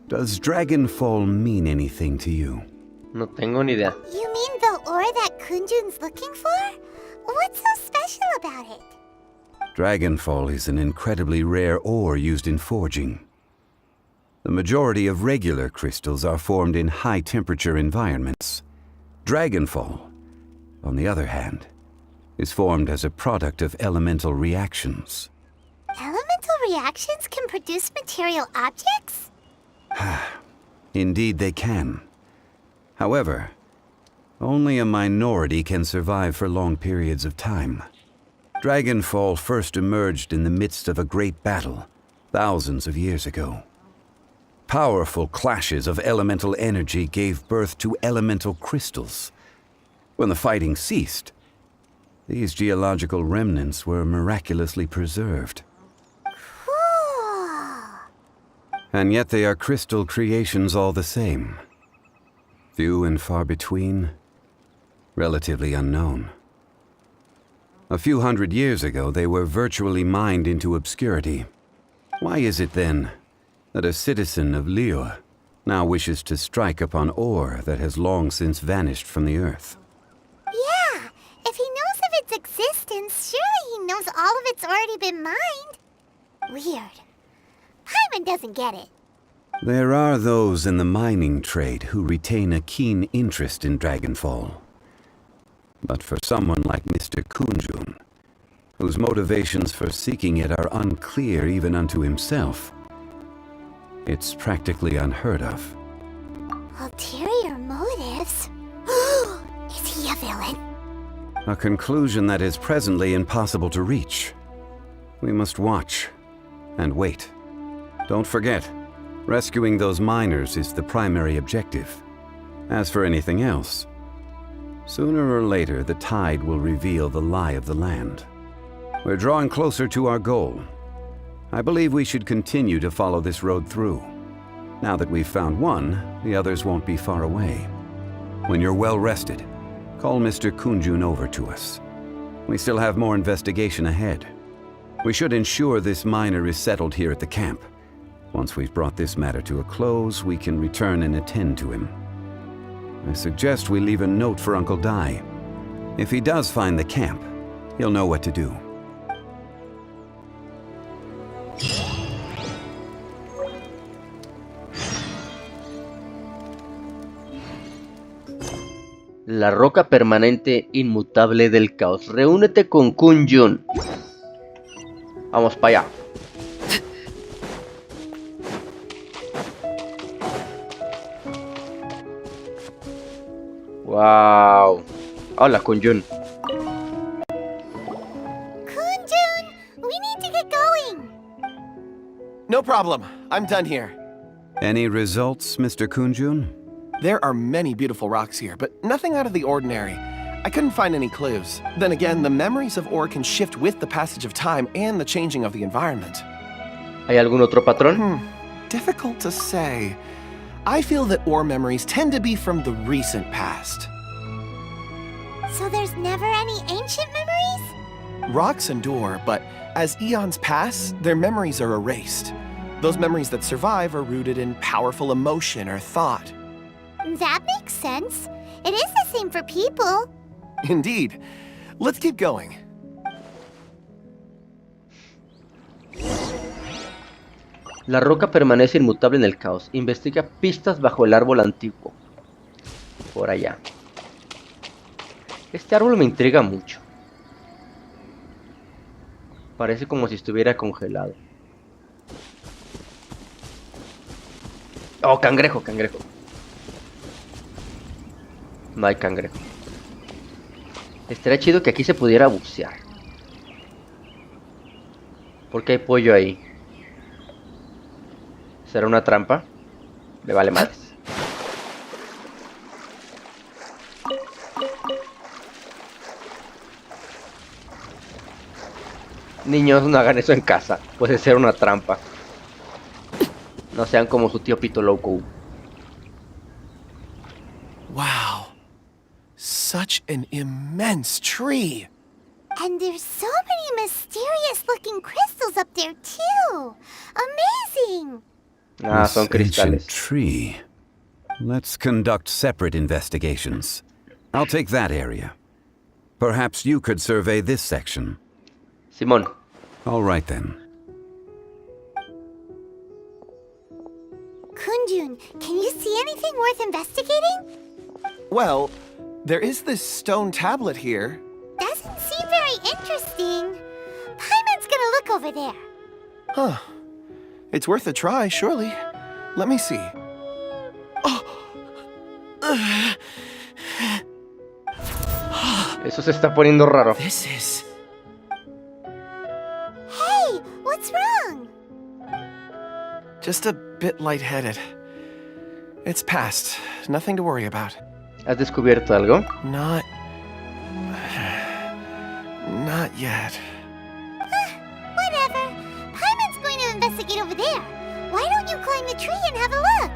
does Dragonfall mean anything to you? No tengo ni idea. You mean the ore that Kunjun's looking for? What's so special about it? Dragonfall is an incredibly rare ore used in forging. The majority of regular crystals are formed in high-temperature environments. Dragonfall, on the other hand, is formed as a product of elemental reactions. Elemental reactions can produce material objects? Indeed they can. However, only a minority can survive for long periods of time. Dragonfall first emerged in the midst of a great battle, thousands of years ago. Powerful clashes of elemental energy gave birth to elemental crystals. When the fighting ceased, these geological remnants were miraculously preserved. Cool. And yet they are crystal creations all the same. Few and far between, relatively unknown. A few hundred years ago, they were virtually mined into obscurity. Why is it then that a citizen of Liyue now wishes to strike upon ore that has long since vanished from the earth? Yeah, if he knows of its existence, surely he knows all of it's already been mined. Weird. Paimon doesn't get it. There are those in the mining trade who retain a keen interest in Dragonfall. But for someone like Mr. Kunjun, whose motivations for seeking it are unclear even unto himself, it's practically unheard of. Ulterior motives? Is he a villain? A conclusion that is presently impossible to reach. We must watch and wait. Don't forget, rescuing those miners is the primary objective. As for anything else, sooner or later the tide will reveal the lie of the land. We're drawing closer to our goal. I believe we should continue to follow this road through. Now that we've found one, the others won't be far away. When you're well rested, call Mr. Kunjun over to us. We still have more investigation ahead. We should ensure this miner is settled here at the camp. Once we've brought this matter to a close, we can return and attend to him. I suggest we leave a note for Uncle Dai. If he does find the camp, he'll know what to do. La roca permanente inmutable del caos. Reúnete con Kunjun. Vamos para allá. Wow. Hola, Kunjun. Kunjun, we need to get going. No problem. I'm done here. Any results, Mr. Kunjun? There are many beautiful rocks here, but nothing out of the ordinary. I couldn't find any clues. Then again, the memories of ore can shift with the passage of time and the changing of the environment. ¿Hay algún otro patrón? Difficult to say. I feel that ore memories tend to be from the recent past. So there's never any ancient memories? Rocks endure, but as eons pass, their memories are erased. Those memories that survive are rooted in powerful emotion or thought. That makes sense. It is the same for people. Indeed. Let's keep going. La roca permanece inmutable en el caos. Investiga pistas bajo el árbol antiguo. Por allá. Este árbol me intriga mucho. Parece como si estuviera congelado. Oh, cangrejo, cangrejo. No hay cangrejo. Estaría chido que aquí se pudiera bucear. Porque hay pollo ahí. ¿Será una trampa? Me vale madres. Niños, no hagan eso en casa. Puede ser una trampa. No sean como su tío Pitouloukou. Wow. Such an immense tree. And there's so many mysterious looking crystals up there too. interesting. Ah, This son cristales. ancient tree. Let's conduct separate investigations. I'll take that area. Perhaps you could survey this section. Simón. All right then. Kunjun, can you see anything worth investigating? Well, there is this stone tablet here. Doesn't seem very interesting. Paimon's gonna look over there. Huh. It's worth a try, surely. Let me see. Eso se está poniendo raro. This is... Hey, what's wrong? Just a bit lightheaded. It's past. Nothing to worry about. ¿Has descubierto algo? Not yet. Whatever. Paimon's going to investigate over there. Why don't you climb the tree and have a look?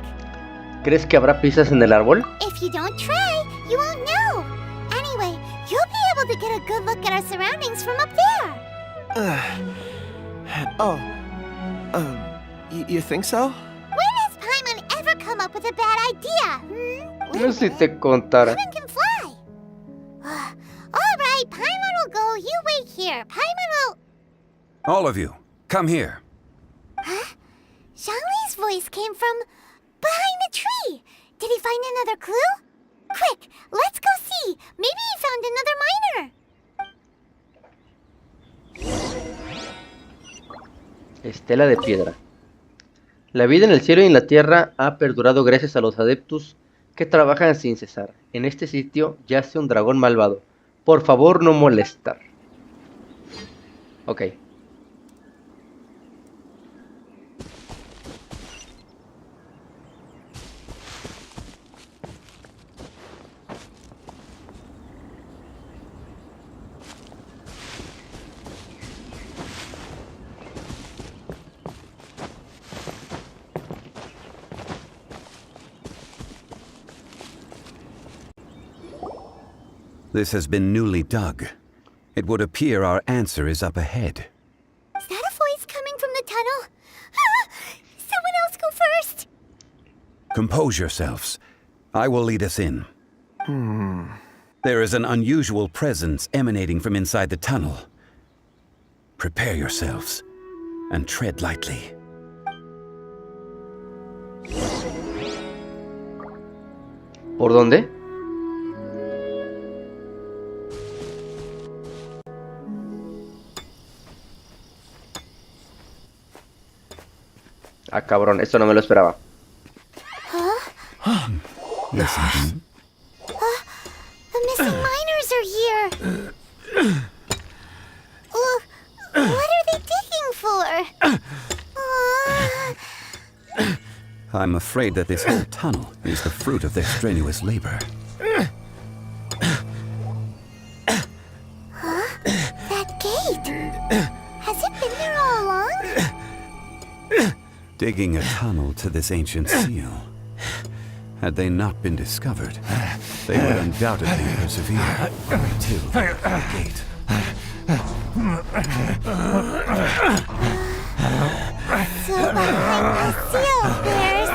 ¿Crees que habrá pistas en el árbol? If you don't try, you won't know. Anyway, you'll be able to get a good look at our surroundings from up there. You think so? When has Paimon ever come up with a bad idea? No sé si te contara. Paimon can fly. All right, Paimon will go. You wait here. Paimon will... All of you, come here. Huh? Xongli's voice came from behind the tree. Did he find another clue? Quick, let's go see. Maybe he found another miner. Estela de piedra. La vida en el cielo y en la tierra ha perdurado gracias a los adeptos que trabajan sin cesar. En este sitio yace un dragón malvado. Por favor, no molestar. Ok. This has been newly dug. It would appear our answer is up ahead. Is that a voice coming from the tunnel? Someone else go first. Compose yourselves. I will lead us in. There is an unusual presence emanating from inside the tunnel. Prepare yourselves and tread lightly. ¿Por dónde? Ah, cabrón, esto no me lo esperaba. Listen. The missing miners are here. What are they digging for? I'm afraid that this whole tunnel is the fruit of their strenuous labor. That gate. Has it been there all along? Digging a tunnel to this ancient seal. Had they not been discovered, they would undoubtedly persevere till the gate. So behind the seal there's...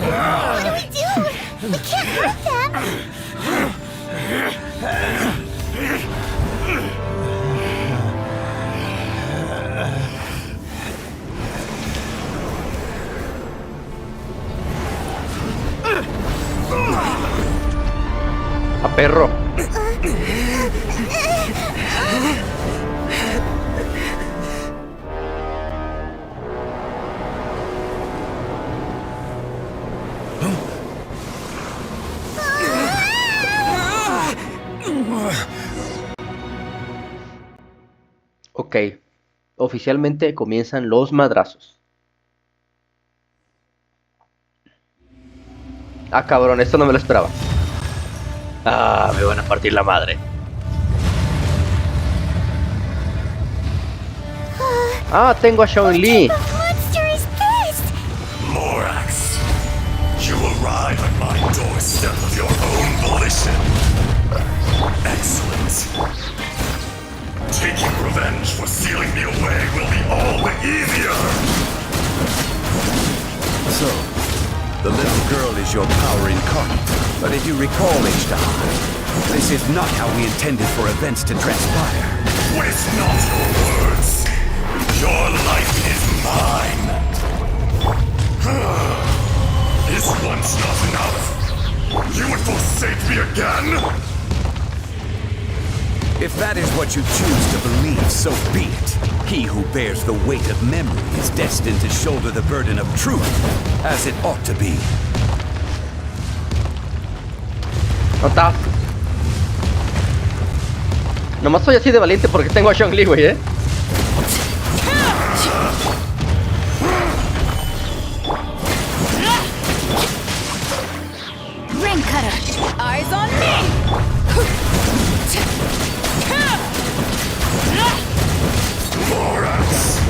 What do we do? We can't hurt them. A perro. Ok, oficialmente comienzan los madrazos. Ah, cabrón, esto no me lo esperaba. Ah, me van a partir la madre. Ah, tengo a Xongli. What monster is this? Morax, you arrive at my doorstep of your own volition. Excellent. Taking revenge for sealing me away will be all the easier. So, the little girl is your power incarnate. But if you recall, Ishtar, this is not how we intended for events to transpire. Waste not your words. Your life is mine. Is once not enough? You would forsake me again? If that is what you choose to believe, so be it. He who bears the weight of memory is destined to shoulder the burden of truth, as it ought to be. No está. Nomás soy así de valiente porque tengo a Xongli, güey, Ring cutter. Eyes on me. Morax!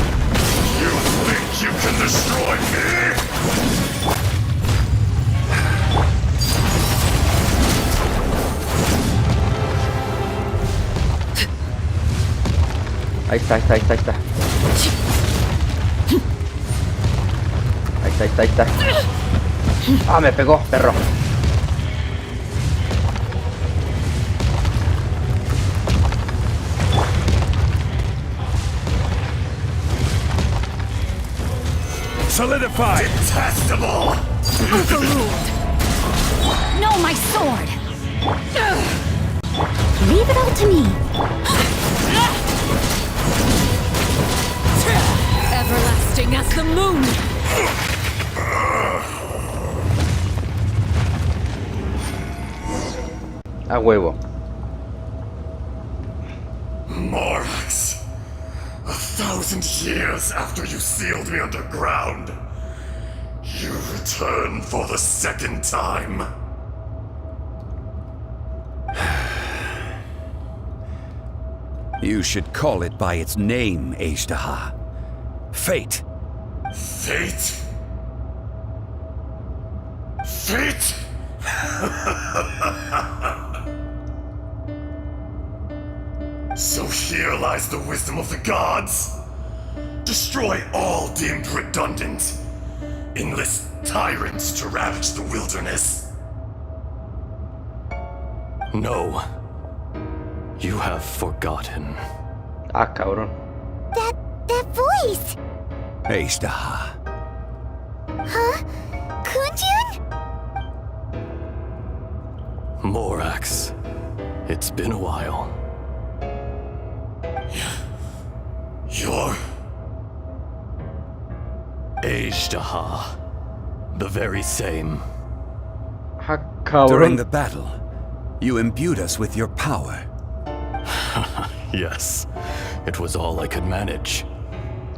You think you can destroy me? Ahí está. Ahí está. Ah, me pegó, perro. Solidify! Detestable! Overruled. No, my sword. Leave it all to me. Everlasting as the moon! A huevo. Morax, 1,000 years after you sealed me underground, you return for the second time. You should call it by its name, Ishtar. Fate. Fate? Fate? So here lies the wisdom of the gods. Destroy all deemed redundant. Enlist tyrants to ravage the wilderness. No. You have forgotten. Ah, cabrón. That voice! Ishtar. Huh? Kunjun? Morax. It's been a while. You're... Ishtar. The very same. Ah, cabrón. During the battle, you imbued us with your power. Yes. It was all I could manage.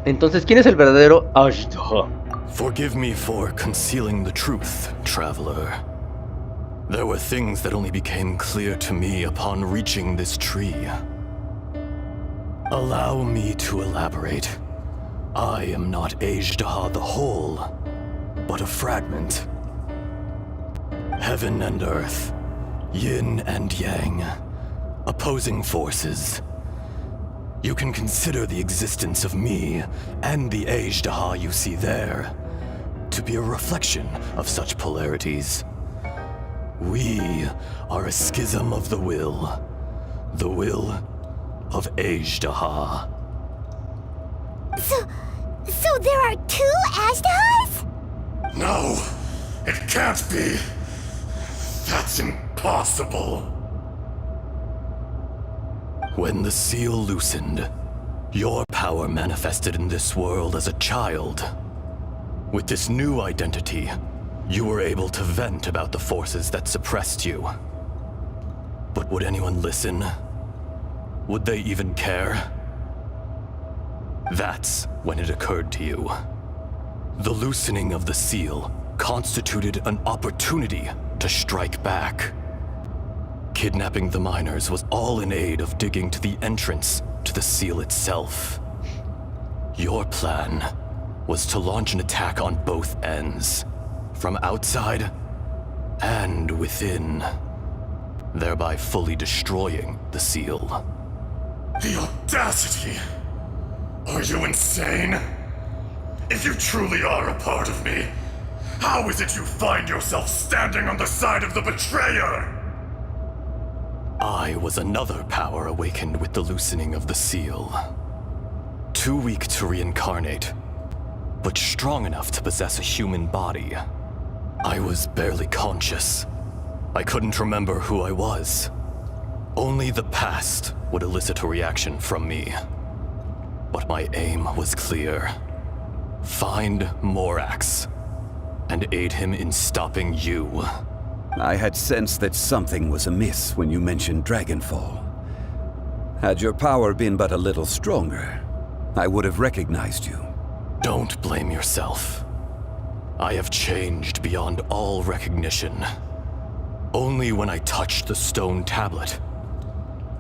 Entonces, ¿quién es el verdadero Ashtar? Forgive me for concealing the truth, traveler. There were things that only became clear to me upon reaching this tree. Allow me to elaborate. I am not Ishtar the whole, but a fragment. Heaven and earth, yin and yang, opposing forces. You can consider the existence of me and the Ishtar you see there to be a reflection of such polarities. We are a schism of the will of Ishtar. So there are two Ashtars? No, it can't be. That's impossible. When the seal loosened, your power manifested in this world as a child. With this new identity, you were able to vent about the forces that suppressed you. But would anyone listen? Would they even care? That's when it occurred to you. The loosening of the seal constituted an opportunity to strike back. Kidnapping the miners was all in aid of digging to the entrance to the seal itself. Your plan was to launch an attack on both ends, from outside and within, thereby fully destroying the seal. The audacity! Are you insane? If you truly are a part of me, how is it you find yourself standing on the side of the betrayer? I was another power awakened with the loosening of the seal. Too weak to reincarnate, but strong enough to possess a human body. I was barely conscious. I couldn't remember who I was. Only the past would elicit a reaction from me. But my aim was clear. Find Morax and aid him in stopping you. I had sensed that something was amiss when you mentioned Dragonfall. Had your power been but a little stronger, I would have recognized you. Don't blame yourself. I have changed beyond all recognition. Only when I touched the stone tablet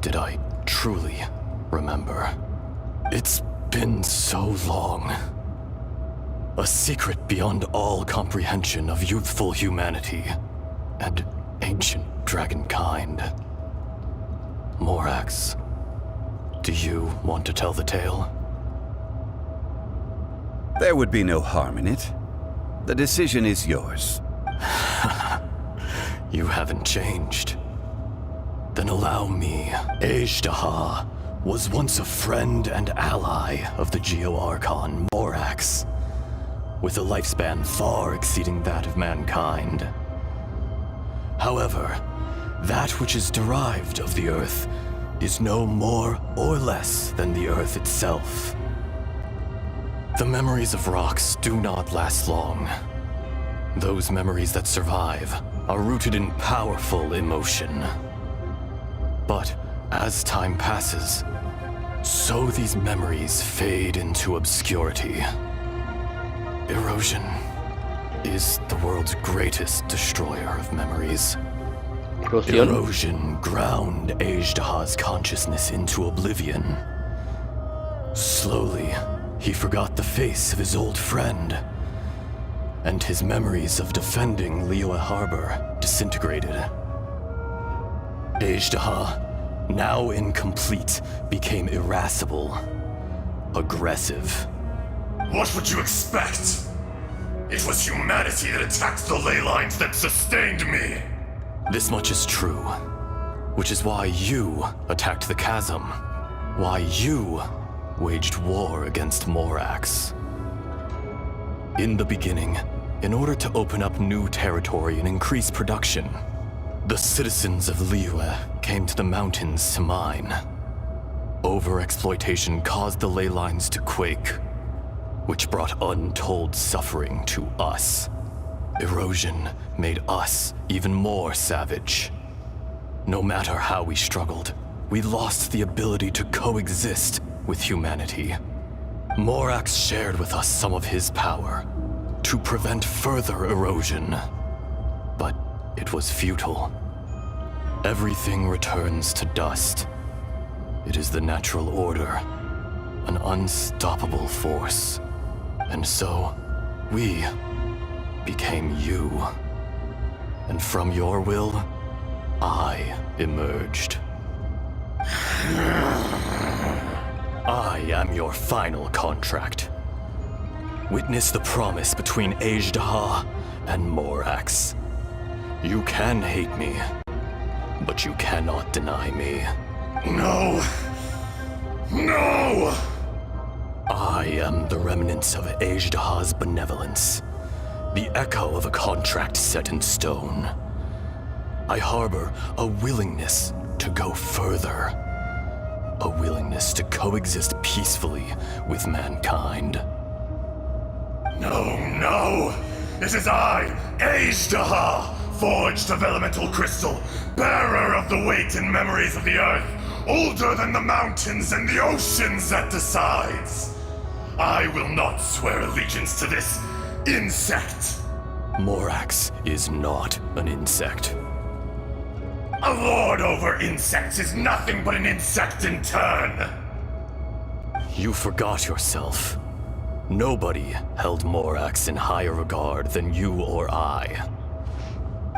did I truly remember. It's been so long. A secret beyond all comprehension of youthful humanity and ancient dragonkind. Morax, do you want to tell the tale? There would be no harm in it. The decision is yours. You haven't changed. Then allow me. Ejdaha was once a friend and ally of the Geo-Archon Morax, with a lifespan far exceeding that of mankind. However, that which is derived of the Earth is no more or less than the Earth itself. The memories of rocks do not last long. Those memories that survive are rooted in powerful emotion. But as time passes, so these memories fade into obscurity. Erosion is the world's greatest destroyer of memories. Erosion ground Ejdaha's consciousness into oblivion. Slowly, he forgot the face of his old friend, and his memories of defending Liyue Harbor disintegrated. Ejdaha, now incomplete, became irascible, aggressive. What would you expect? It was humanity that attacked the ley lines that sustained me. This much is true, which is why you attacked the chasm, why you waged war against Morax. In the beginning, in order to open up new territory and increase production, the citizens of Liyue came to the mountains to mine. Overexploitation caused the ley lines to quake, which brought untold suffering to us. Erosion made us even more savage. No matter how we struggled, we lost the ability to coexist with humanity. Morax shared with us some of his power to prevent further erosion, but it was futile. Everything returns to dust. It is the natural order, an unstoppable force. And so, we became you. And from your will, I emerged. I am your final contract. Witness the promise between Ejdaha and Morax. You can hate me, but you cannot deny me. No! No! I am the remnants of Ejdaha's benevolence, the echo of a contract set in stone. I harbor a willingness to go further, a willingness to coexist peacefully with mankind. No! It is I, Ejdaha, forged of elemental crystal, bearer of the weight and memories of the earth, older than the mountains and the oceans that decides. I will not swear allegiance to this insect. Morax is not an insect. A lord over insects is nothing but an insect in turn. You forgot yourself. Nobody held Morax in higher regard than you or I.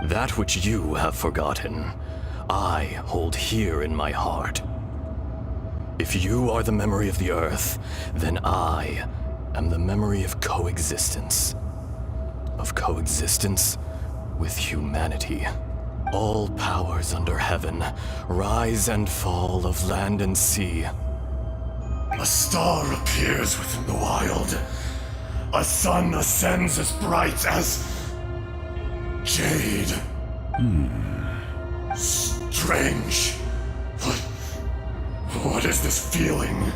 That which you have forgotten, I hold here in my heart. If you are the memory of the Earth, then I am the memory of coexistence. Of coexistence with humanity. All powers under heaven, rise and fall of land and sea. A star appears within the wild. A sun ascends as bright as jade. Strange. What is this feeling?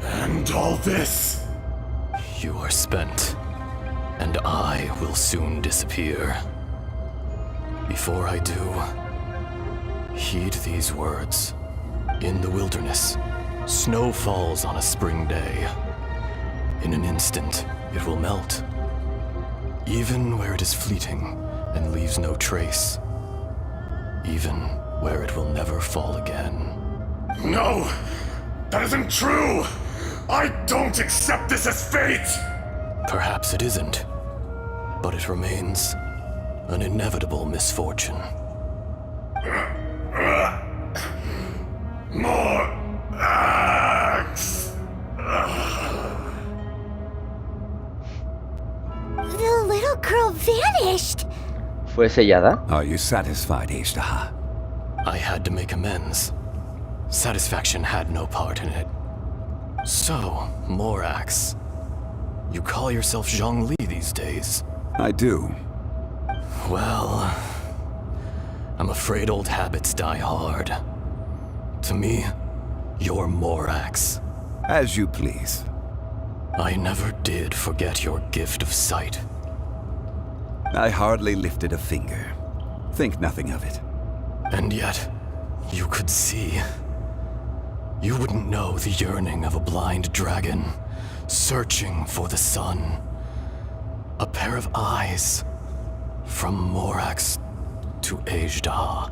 And all this? You are spent, and I will soon disappear. Before I do, heed these words. In the wilderness, snow falls on a spring day. In an instant, it will melt. Even where it is fleeting and leaves no trace. Even where it will never fall again. No! That isn't true! I don't accept this as fate! Perhaps it isn't, but it remains an inevitable misfortune. More axe! The little girl vanished! ¿Fue sellada? Are you satisfied, Ishtaha? I had to make amends. Satisfaction had no part in it. So, Morax, you call yourself Xongli these days? I do. Well, I'm afraid old habits die hard. To me, you're Morax. As you please. I never did forget your gift of sight. I hardly lifted a finger. Think nothing of it. And yet, you could see. You wouldn't know the yearning of a blind dragon, searching for the sun. A pair of eyes, from Morax to Ejda.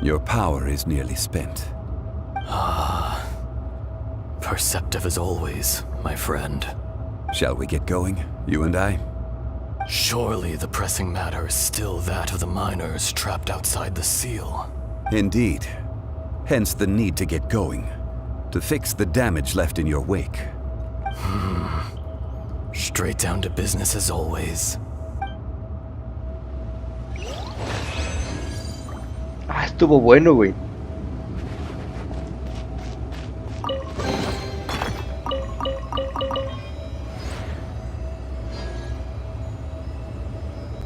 Your power is nearly spent. Perceptive as always, my friend. Shall we get going, you and I? Surely the pressing matter is still that of the miners trapped outside the seal. Indeed. Hence the need to get going. To fix the damage left in your wake. Straight down to business as always. Ah, estuvo bueno, güey.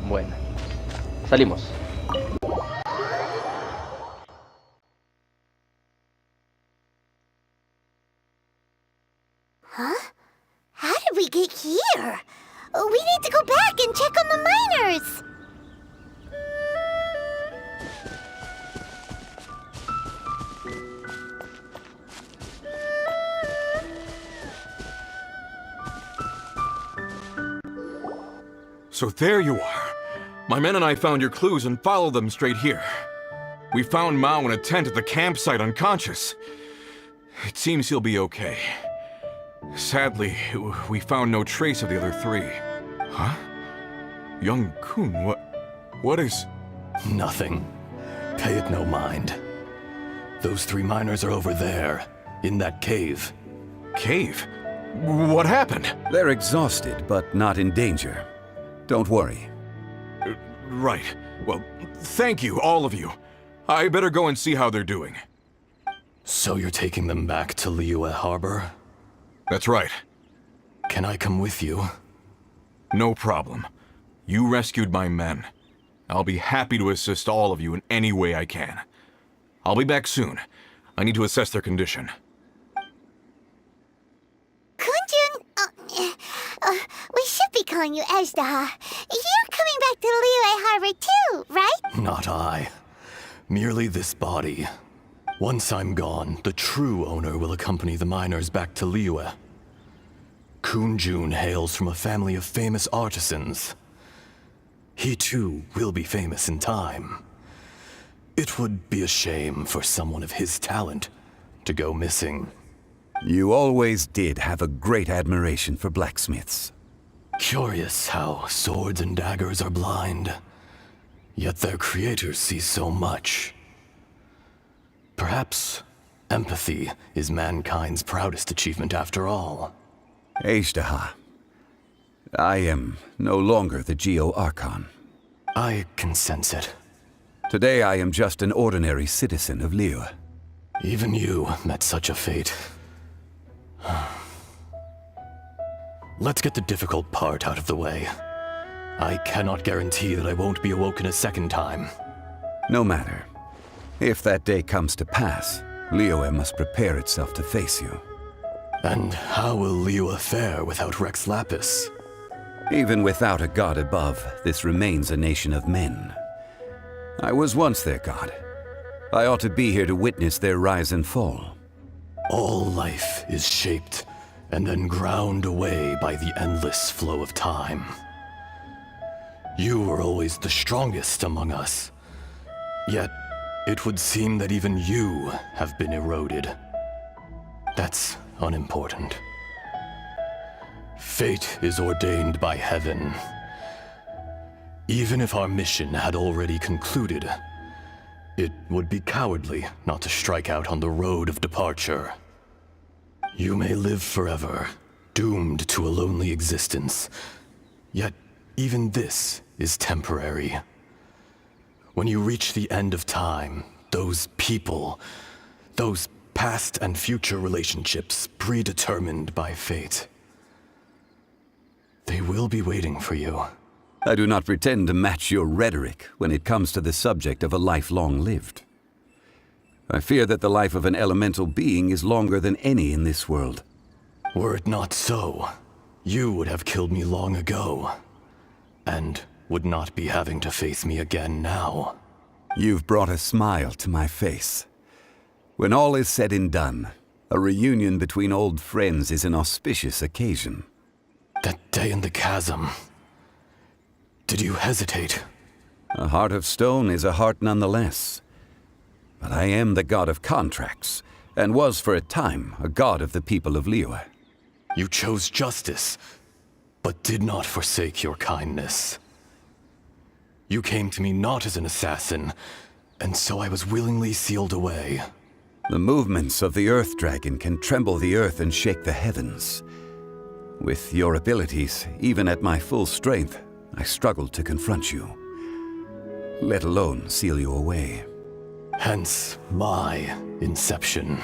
Bueno, salimos. Huh? How did we get here? We need to go back and check on the miners! So there you are. My men and I found your clues and followed them straight here. We found Mao in a tent at the campsite unconscious. It seems he'll be okay. Sadly, we found no trace of the other three. Huh? Young Kun, what is... Nothing. Pay it no mind. Those three miners are over there, in that cave. Cave? What happened? They're exhausted, but not in danger. Don't worry. Right. Well, thank you, all of you. I better go and see how they're doing. So you're taking them back to Liyue Harbor? That's right. Can I come with you? No problem. You rescued my men. I'll be happy to assist all of you in any way I can. I'll be back soon. I need to assess their condition. Kunjun, we should be calling you Ejda. You're coming back to Liyue Harbor too, right? Not I. Merely this body. Once I'm gone, the true owner will accompany the miners back to Liyue. Kunjun hails from a family of famous artisans. He too will be famous in time. It would be a shame for someone of his talent to go missing. You always did have a great admiration for blacksmiths. Curious how swords and daggers are blind, yet their creators see so much. Perhaps empathy is mankind's proudest achievement after all. Ejdaha, I am no longer the Geo-Archon. I can sense it. Today I am just an ordinary citizen of Liyue. Even you met such a fate. Let's get the difficult part out of the way. I cannot guarantee that I won't be awoken a second time. No matter. If that day comes to pass, Liyue must prepare itself to face you. And how will Liyue fare without Rex Lapis? Even without a god above, this remains a nation of men. I was once their god. I ought to be here to witness their rise and fall. All life is shaped and then ground away by the endless flow of time. You were always the strongest among us, yet it would seem that even you have been eroded. That's unimportant. Fate is ordained by heaven. Even if our mission had already concluded, it would be cowardly not to strike out on the road of departure. You may live forever, doomed to a lonely existence, yet even this is temporary. When you reach the end of time, those people, those past and future relationships predetermined by fate, they will be waiting for you. I do not pretend to match your rhetoric when it comes to the subject of a life long lived. I fear that the life of an elemental being is longer than any in this world. Were it not so, you would have killed me long ago, and would not be having to face me again now. You've brought a smile to my face. When all is said and done, a reunion between old friends is an auspicious occasion. That day in the chasm, did you hesitate? A heart of stone is a heart nonetheless. But I am the god of contracts, and was for a time a god of the people of Liyue. You chose justice, but did not forsake your kindness. You came to me not as an assassin, and so I was willingly sealed away. The movements of the Earth Dragon can tremble the earth and shake the heavens. With your abilities, even at my full strength, I struggled to confront you, let alone seal you away. Hence my inception.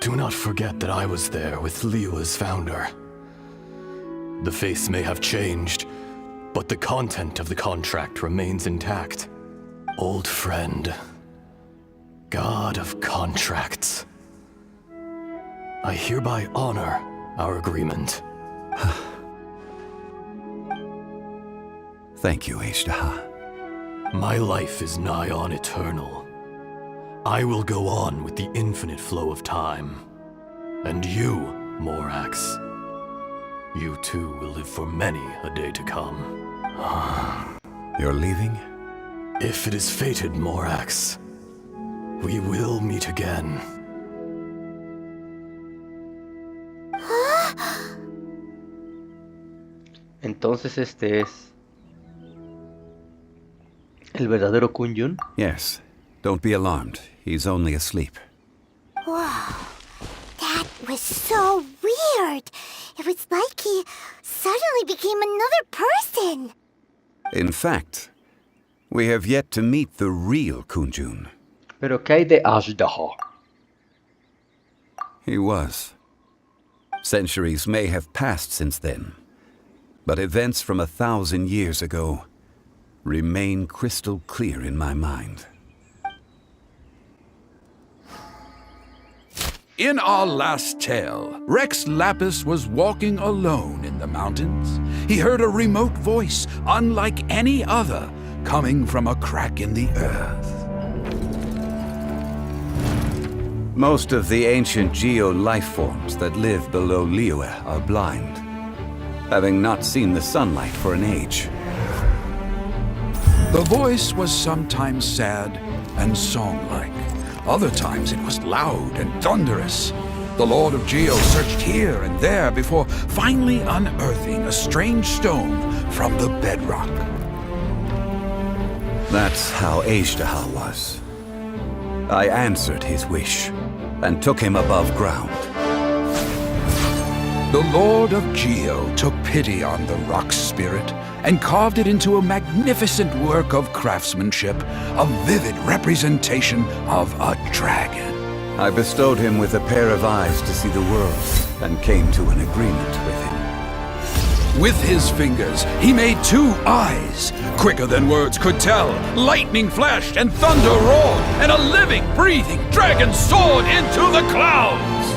Do not forget that I was there with Liyue's founder. The face may have changed, but the content of the contract remains intact. Old friend, god of contracts, I hereby honor our agreement. Thank you, Ejdaha. My life is nigh on eternal. I will go on with the infinite flow of time. And you, Morax, you too will live for many a day to come. You're leaving? If it is fated, Morax, we will meet again. Entonces este es el verdadero Kunyun. Yes. Don't be alarmed. He's only asleep. Wow, that was so weird. It was like he suddenly became another person. In fact, we have yet to meet the real Kunjun. Pero ¿qué hay de Ejdaha? He was. Centuries may have passed since then, but events from 1,000 years ago remain crystal clear in my mind. In our last tale, Rex Lapis was walking alone in the mountains. He heard a remote voice, unlike any other, coming from a crack in the earth. Most of the ancient geo-life forms that live below Liyue are blind, having not seen the sunlight for an age. The voice was sometimes sad and song-like. Other times it was loud and thunderous. The Lord of Geo searched here and there before finally unearthing a strange stone from the bedrock. That's how Ejdaha was. I answered his wish and took him above ground. The Lord of Geo took pity on the rock spirit and carved it into a magnificent work of craftsmanship, a vivid representation of a dragon. I bestowed him with a pair of eyes to see the world and came to an agreement with him. With his fingers, he made 2 eyes. Quicker than words could tell, lightning flashed and thunder roared, and a living, breathing dragon soared into the clouds.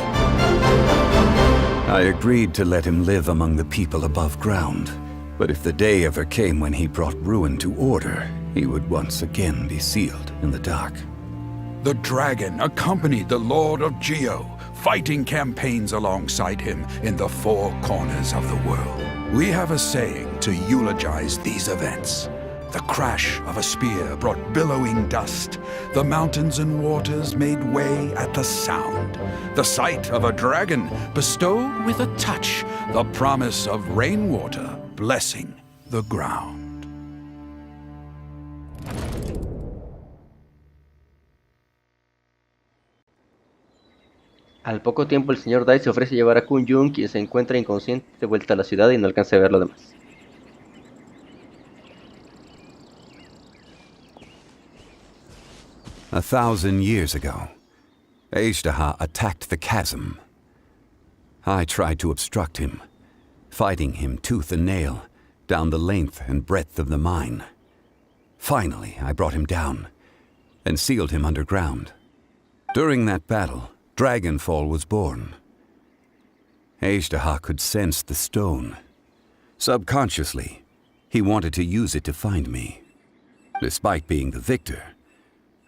I agreed to let him live among the people above ground. But if the day ever came when he brought ruin to order, he would once again be sealed in the dark. The dragon accompanied the Lord of Geo, fighting campaigns alongside him in the 4 corners of the world. We have a saying to eulogize these events. The crash of a spear brought billowing dust. The mountains and waters made way at the sound. The sight of a dragon bestowed with a touch the promise of rainwater blessing the ground. Al poco tiempo el señor Dai se ofrece llevar a Kun Yun, quien se encuentra inconsciente, de vuelta a la ciudad y no alcanza a ver lo demás. A 1,000 years ago, Ejdaha attacked the chasm. I tried to obstruct him, fighting him tooth and nail down the length and breadth of the mine. Finally, I brought him down and sealed him underground. During that battle, Dragonfall was born. Ejdaha could sense the stone. Subconsciously, he wanted to use it to find me. Despite being the victor,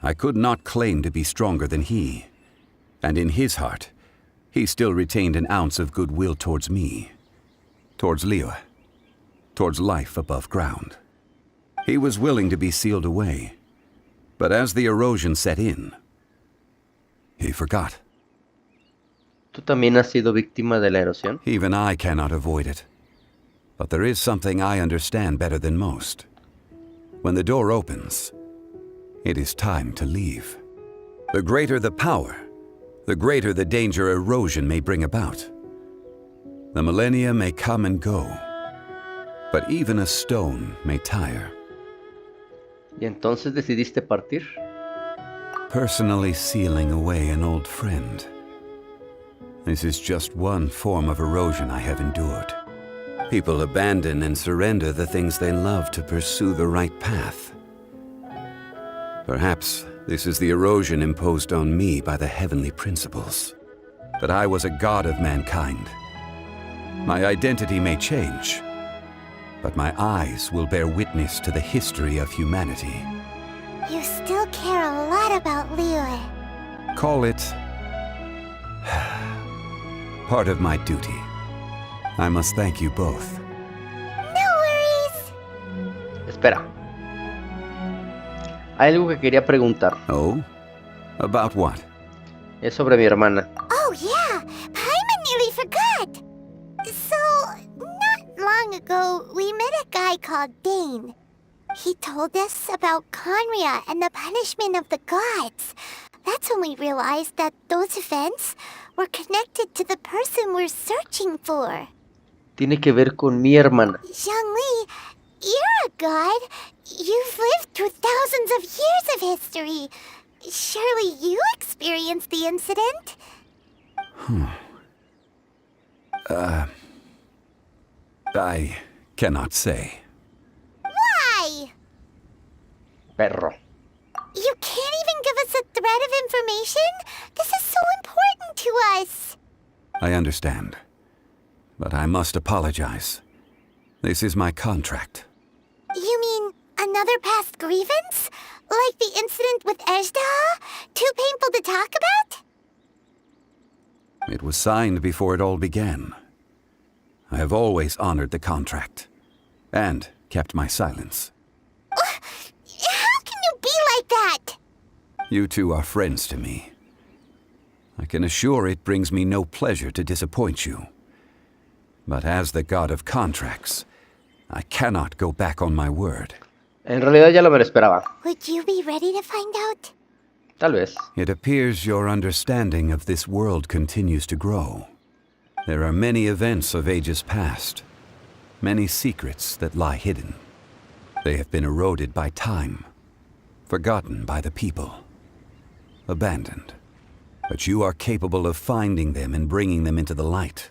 I could not claim to be stronger than he. And in his heart, he still retained an ounce of goodwill towards me, towards Liyue, towards life above ground. He was willing to be sealed away, but as the erosion set in, he forgot. ¿Tú también has sido víctima de la erosión? Even I cannot avoid it. But there is something I understand better than most. When the door opens, it is time to leave. The greater the power, the greater the danger erosion may bring about. The millennia may come and go, but even a stone may tire. ¿Y entonces decidiste partir? Personally sealing away an old friend. This is just one form of erosion I have endured. People abandon and surrender the things they love to pursue the right path. Perhaps this is the erosion imposed on me by the heavenly principles. That I was a god of mankind. My identity may change, but my eyes will bear witness to the history of humanity. You still care a lot about Liyue. Call it part of my duty. I must thank you both. No worries. Espera. Hay algo que quería preguntar. Oh? About what? Es sobre mi hermana. Oh yeah, Paimon nearly forgot. So, not long ago, we met a guy called Dane. He told us about Conria and the punishment of the gods. That's when we realized that those events were connected to the person we're searching for. Tiene que ver con mi hermana. Xongli, you're a god. You've lived through thousands of years of history. Surely you experienced the incident? I cannot say. Why? Perro. You can't even give us a thread of information? This is so important to us. I understand. But I must apologize. This is my contract. You mean another past grievance? Like the incident with Ejdaha? Too painful to talk about? It was signed before it all began. I have always honored the contract. And kept my silence. How can you be like that? You two are friends to me. I can assure it brings me no pleasure to disappoint you. But as the god of contracts, I cannot go back on my word. En realidad ya lo me lo esperaba. Would you be ready to find out? Tal vez. It appears your understanding of this world continues to grow. There are many events of ages past, many secrets that lie hidden. They have been eroded by time, forgotten by the people, abandoned. But you are capable of finding them and bringing them into the light.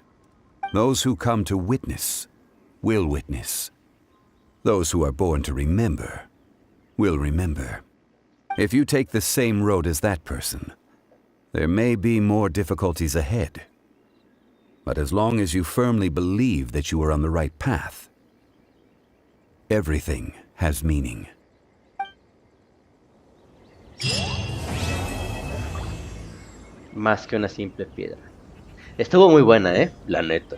Those who come to witness will witness. Those who are born to remember will remember. If you take the same road as that person, there may be more difficulties ahead. But as long as you firmly believe that you are on the right path, everything has meaning. Más que una simple piedra. Estuvo muy buena, la neta.